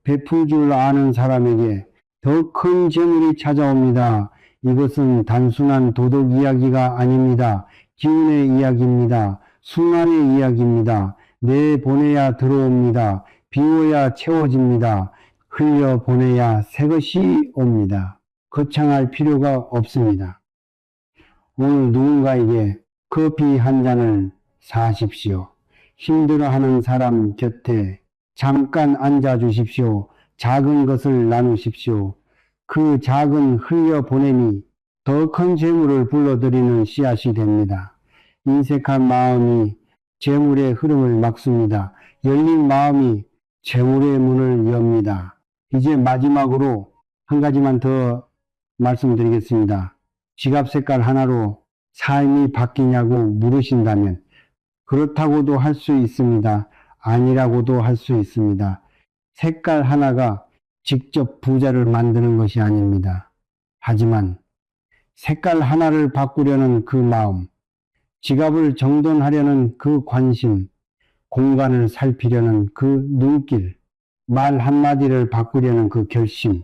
베풀 줄 아는 사람에게 더 큰 재물이 찾아옵니다. 이것은 단순한 도덕 이야기가 아닙니다. 기운의 이야기입니다. 순환의 이야기입니다. 내보내야 들어옵니다. 비워야 채워집니다. 흘려보내야 새 것이 옵니다. 거창할 필요가 없습니다. 오늘 누군가에게 커피 한 잔을 사십시오. 힘들어하는 사람 곁에 잠깐 앉아 주십시오. 작은 것을 나누십시오. 그 작은 흘려보냄이 더 큰 재물을 불러들이는 씨앗이 됩니다. 인색한 마음이 재물의 흐름을 막습니다. 열린 마음이 재물의 문을 엽니다. 이제 마지막으로 한 가지만 더 말씀드리겠습니다. 지갑 색깔 하나로 삶이 바뀌냐고 물으신다면 그렇다고도 할 수 있습니다. 아니라고도 할 수 있습니다. 색깔 하나가 직접 부자를 만드는 것이 아닙니다. 하지만 색깔 하나를 바꾸려는 그 마음, 지갑을 정돈하려는 그 관심, 공간을 살피려는 그 눈길, 말 한마디를 바꾸려는 그 결심,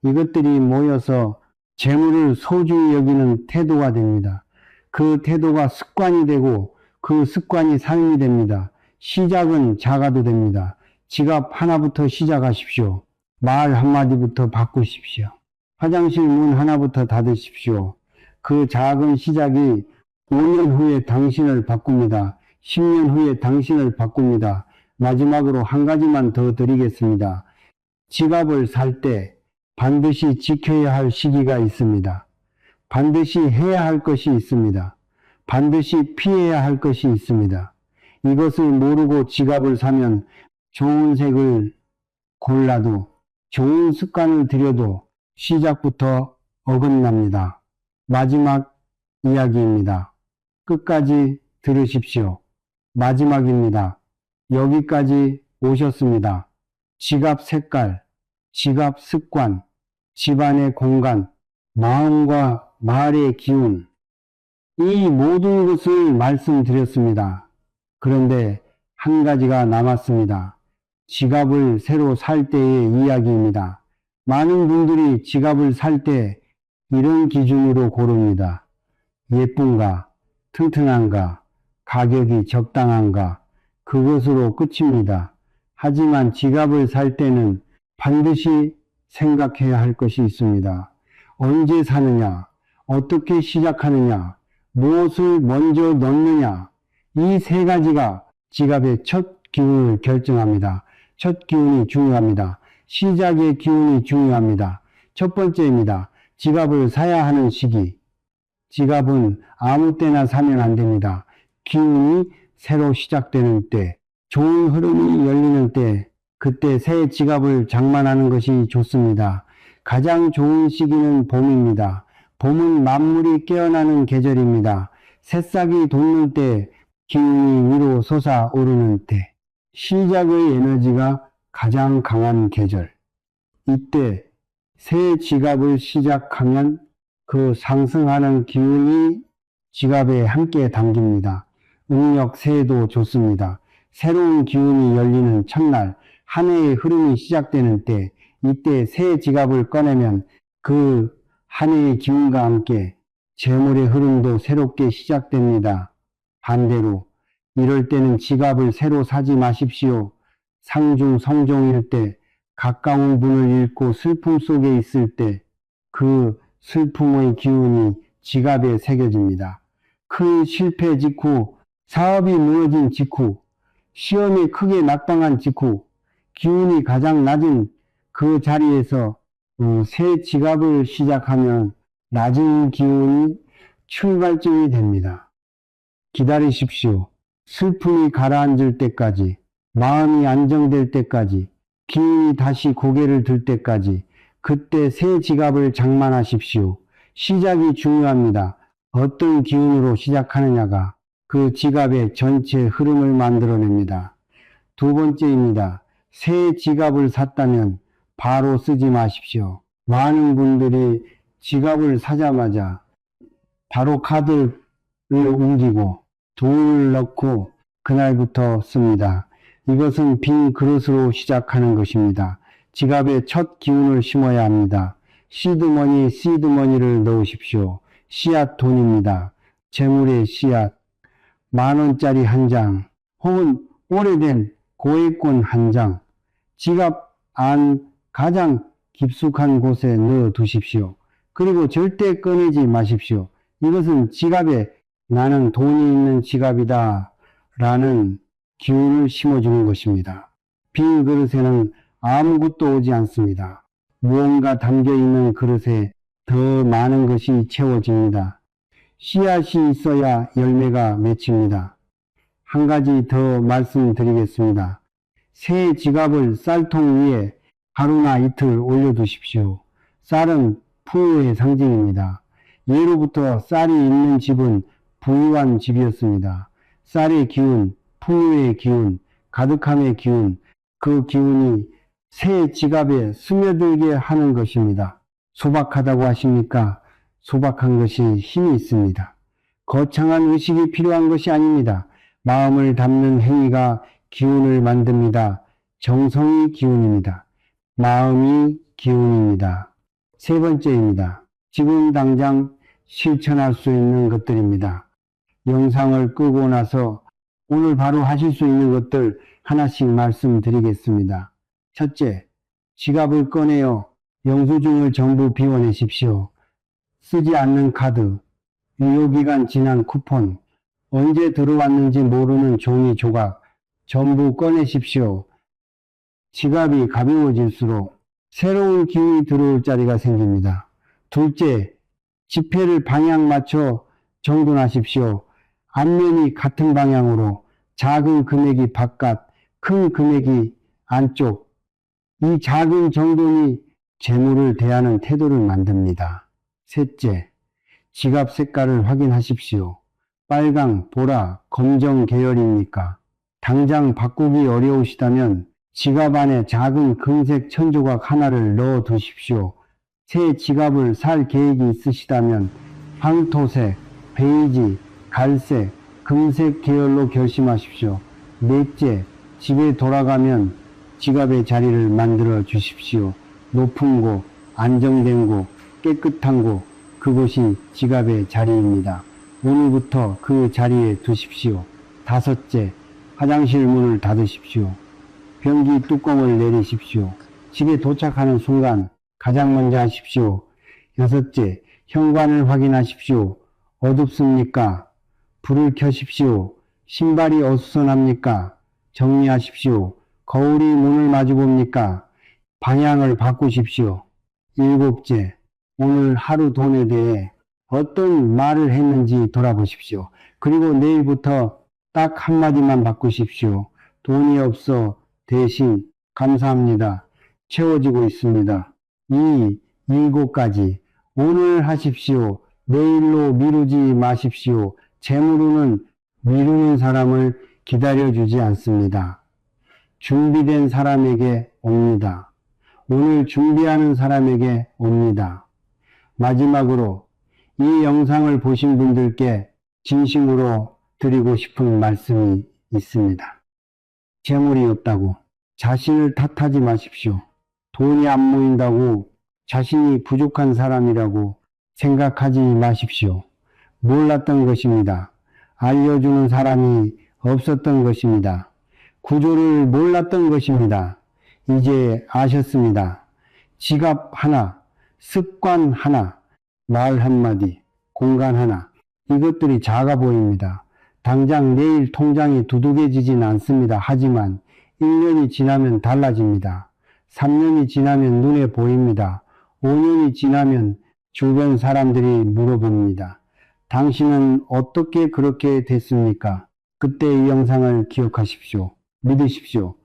이것들이 모여서 재물을 소중히 여기는 태도가 됩니다. 그 태도가 습관이 되고 그 습관이 삶이 됩니다. 시작은 작아도 됩니다. 지갑 하나부터 시작하십시오. 말 한마디부터 바꾸십시오. 화장실 문 하나부터 닫으십시오. 그 작은 시작이 5년 후에 당신을 바꿉니다. 10년 후에 당신을 바꿉니다. 마지막으로 한 가지만 더 드리겠습니다. 지갑을 살 때 반드시 지켜야 할 시기가 있습니다. 반드시 해야 할 것이 있습니다. 반드시 피해야 할 것이 있습니다. 이것을 모르고 지갑을 사면 좋은 색을 골라도 좋은 습관을 들여도 시작부터 어긋납니다. 마지막 이야기입니다. 끝까지 들으십시오. 마지막입니다. 여기까지 오셨습니다. 지갑 색깔, 지갑 습관, 집안의 공간, 마음과 말의 기운, 이 모든 것을 말씀드렸습니다. 그런데 한 가지가 남았습니다. 지갑을 새로 살 때의 이야기입니다. 많은 분들이 지갑을 살 때 이런 기준으로 고릅니다. 예쁜가, 튼튼한가, 가격이 적당한가, 그것으로 끝입니다. 하지만 지갑을 살 때는 반드시 생각해야 할 것이 있습니다. 언제 사느냐, 어떻게 시작하느냐, 무엇을 먼저 넣느냐, 이 세 가지가 지갑의 첫 기운을 결정합니다. 첫 기운이 중요합니다. 시작의 기운이 중요합니다. 첫 번째입니다. 지갑을 사야 하는 시기. 지갑은 아무 때나 사면 안 됩니다. 기운이 새로 시작되는 때, 좋은 흐름이 열리는 때, 그때 새 지갑을 장만하는 것이 좋습니다. 가장 좋은 시기는 봄입니다. 봄은 만물이 깨어나는 계절입니다. 새싹이 돋는 때, 기운이 위로 솟아오르는 때, 시작의 에너지가 가장 강한 계절. 이때 새 지갑을 시작하면 그 상승하는 기운이 지갑에 함께 담깁니다. 음력 새해도 좋습니다. 새로운 기운이 열리는 첫날, 한 해의 흐름이 시작되는 때, 이때 새 지갑을 꺼내면 그 한 해의 기운과 함께 재물의 흐름도 새롭게 시작됩니다. 반대로 이럴 때는 지갑을 새로 사지 마십시오. 상중 성종일 때, 가까운 분을 잃고 슬픔 속에 있을 때 그 슬픔의 기운이 지갑에 새겨집니다. 큰 실패 직후, 사업이 무너진 직후, 시험에 크게 낙방한 직후, 기운이 가장 낮은 그 자리에서 새 지갑을 시작하면 낮은 기운이 출발점이 됩니다. 기다리십시오. 슬픔이 가라앉을 때까지, 마음이 안정될 때까지, 기운이 다시 고개를 들 때까지, 그때 새 지갑을 장만하십시오. 시작이 중요합니다. 어떤 기운으로 시작하느냐가 그 지갑의 전체 흐름을 만들어냅니다. 두 번째입니다. 새 지갑을 샀다면 바로 쓰지 마십시오. 많은 분들이 지갑을 사자마자 바로 카드를 옮기고 돈을 넣고 그날부터 씁니다. 이것은 빈 그릇으로 시작하는 것입니다. 지갑에 첫 기운을 심어야 합니다. 시드머니를 넣으십시오. 씨앗 돈입니다. 재물의 씨앗, 10,000원짜리 한 장, 혹은 오래된 고액권 한 장, 지갑 안 가장 깊숙한 곳에 넣어 두십시오. 그리고 절대 꺼내지 마십시오. 이것은 지갑에 나는 돈이 있는 지갑이다 라는 기운을 심어주는 것입니다. 빈 그릇에는 아무것도 오지 않습니다. 무언가 담겨있는 그릇에 더 많은 것이 채워집니다. 씨앗이 있어야 열매가 맺힙니다. 한 가지 더 말씀드리겠습니다. 새 지갑을 쌀통 위에 하루나 이틀 올려두십시오. 쌀은 풍요의 상징입니다. 예로부터 쌀이 있는 집은 부유한 집이었습니다. 쌀의 기운, 풍요의 기운, 가득함의 기운, 그 기운이 새 지갑에 스며들게 하는 것입니다. 소박하다고 하십니까? 소박한 것이 힘이 있습니다. 거창한 의식이 필요한 것이 아닙니다. 마음을 담는 행위가 기운을 만듭니다. 정성이 기운입니다. 마음이 기운입니다. 세 번째입니다. 지금 당장 실천할 수 있는 것들입니다. 영상을 끄고 나서 오늘 바로 하실 수 있는 것들 하나씩 말씀드리겠습니다. 첫째, 지갑을 꺼내어 영수증을 전부 비워내십시오. 쓰지 않는 카드, 유효기간 지난 쿠폰, 언제 들어왔는지 모르는 종이 조각 전부 꺼내십시오. 지갑이 가벼워질수록 새로운 기운이 들어올 자리가 생깁니다. 둘째, 지폐를 방향 맞춰 정돈하십시오. 앞면이 같은 방향으로 작은 금액이 바깥, 큰 금액이 안쪽. 이 작은 정돈이 재물을 대하는 태도를 만듭니다. 셋째, 지갑 색깔을 확인하십시오. 빨강, 보라, 검정 계열입니까? 당장 바꾸기 어려우시다면 지갑 안에 작은 금색 천조각 하나를 넣어 두십시오. 새 지갑을 살 계획이 있으시다면 황토색, 베이지, 갈색, 금색 계열로 결심하십시오. 넷째, 집에 돌아가면 지갑의 자리를 만들어 주십시오. 높은 곳, 안정된 곳, 깨끗한 곳, 그곳이 지갑의 자리입니다. 오늘부터 그 자리에 두십시오. 다섯째, 화장실 문을 닫으십시오. 변기 뚜껑을 내리십시오. 집에 도착하는 순간 가장 먼저 하십시오. 여섯째, 현관을 확인하십시오. 어둡습니까? 불을 켜십시오. 신발이 어수선합니까? 정리하십시오. 거울이 문을 마주봅니까? 방향을 바꾸십시오. 일곱째, 오늘 하루 돈에 대해 어떤 말을 했는지 돌아보십시오. 그리고 내일부터 딱 한마디만 바꾸십시오. 돈이 없어 대신 감사합니다. 채워지고 있습니다. 이 7가지 오늘 하십시오. 내일로 미루지 마십시오. 재물운은 미루는 사람을 기다려주지 않습니다. 준비된 사람에게 옵니다. 오늘 준비하는 사람에게 옵니다. 마지막으로 이 영상을 보신 분들께 진심으로 드리고 싶은 말씀이 있습니다. 재물이 없다고 자신을 탓하지 마십시오. 돈이 안 모인다고 자신이 부족한 사람이라고 생각하지 마십시오. 몰랐던 것입니다. 알려주는 사람이 없었던 것입니다. 구조를 몰랐던 것입니다. 이제 아셨습니다. 지갑 하나, 습관 하나, 말 한마디, 공간 하나, 이것들이 작아 보입니다. 당장 내일 통장이 두둑해지진 않습니다. 하지만 1년이 지나면 달라집니다. 3년이 지나면 눈에 보입니다. 5년이 지나면 주변 사람들이 물어봅니다. 당신은 어떻게 그렇게 됐습니까? 그때 이 영상을 기억하십시오. 믿으십시오.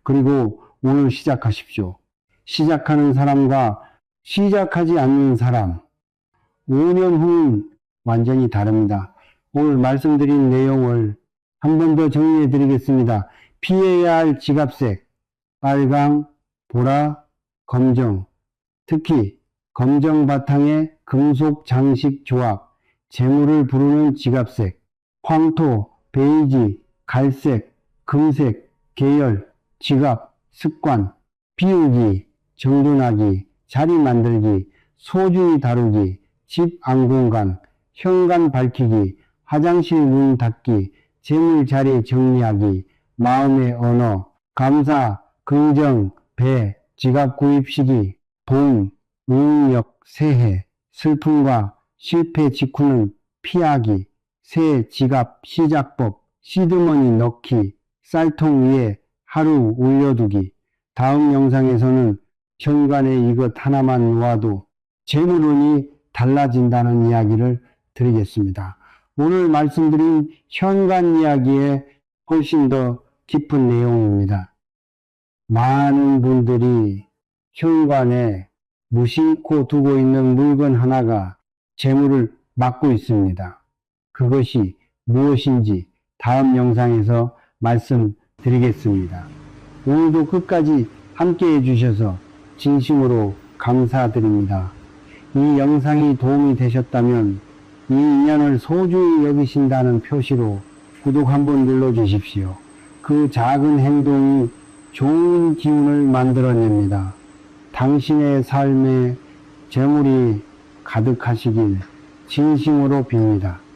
그리고 오늘 시작하십시오. 시작하는 사람과 시작하지 않는 사람, 5년 후는 완전히 다릅니다. 오늘 말씀드린 내용을 한 번 더 정리해 드리겠습니다. 피해야 할 지갑색, 빨강, 보라, 검정, 특히 검정 바탕에 금속 장식 조합, 재물을 부르는 지갑색, 황토, 베이지, 갈색, 금색, 계열, 지갑, 습관, 비우기, 정돈하기, 자리 만들기, 소중히 다루기, 집 안공간, 현관 밝히기, 화장실 문 닫기, 재물 자리 정리하기, 마음의 언어, 감사, 긍정, 배, 지갑 구입 시기, 돈, 응력, 새해, 슬픔과 실패 직후는 피하기, 새 지갑 시작법, 시드머니 넣기, 쌀통 위에 하루 올려두기. 다음 영상에서는 현관에 이것 하나만 놓아도 재물운이 달라진다는 이야기를 드리겠습니다. 오늘 말씀드린 현관 이야기에 훨씬 더 깊은 내용입니다. 많은 분들이 현관에 무심코 두고 있는 물건 하나가 재물을 막고 있습니다. 그것이 무엇인지 다음 영상에서 말씀드리겠습니다. 오늘도 끝까지 함께 해주셔서 진심으로 감사드립니다. 이 영상이 도움이 되셨다면 이 인연을 소중히 여기신다는 표시로 구독 한번 눌러주십시오. 그 작은 행동이 좋은 기운을 만들어냅니다. 당신의 삶에 재물이 가득하시길 진심으로 빕니다.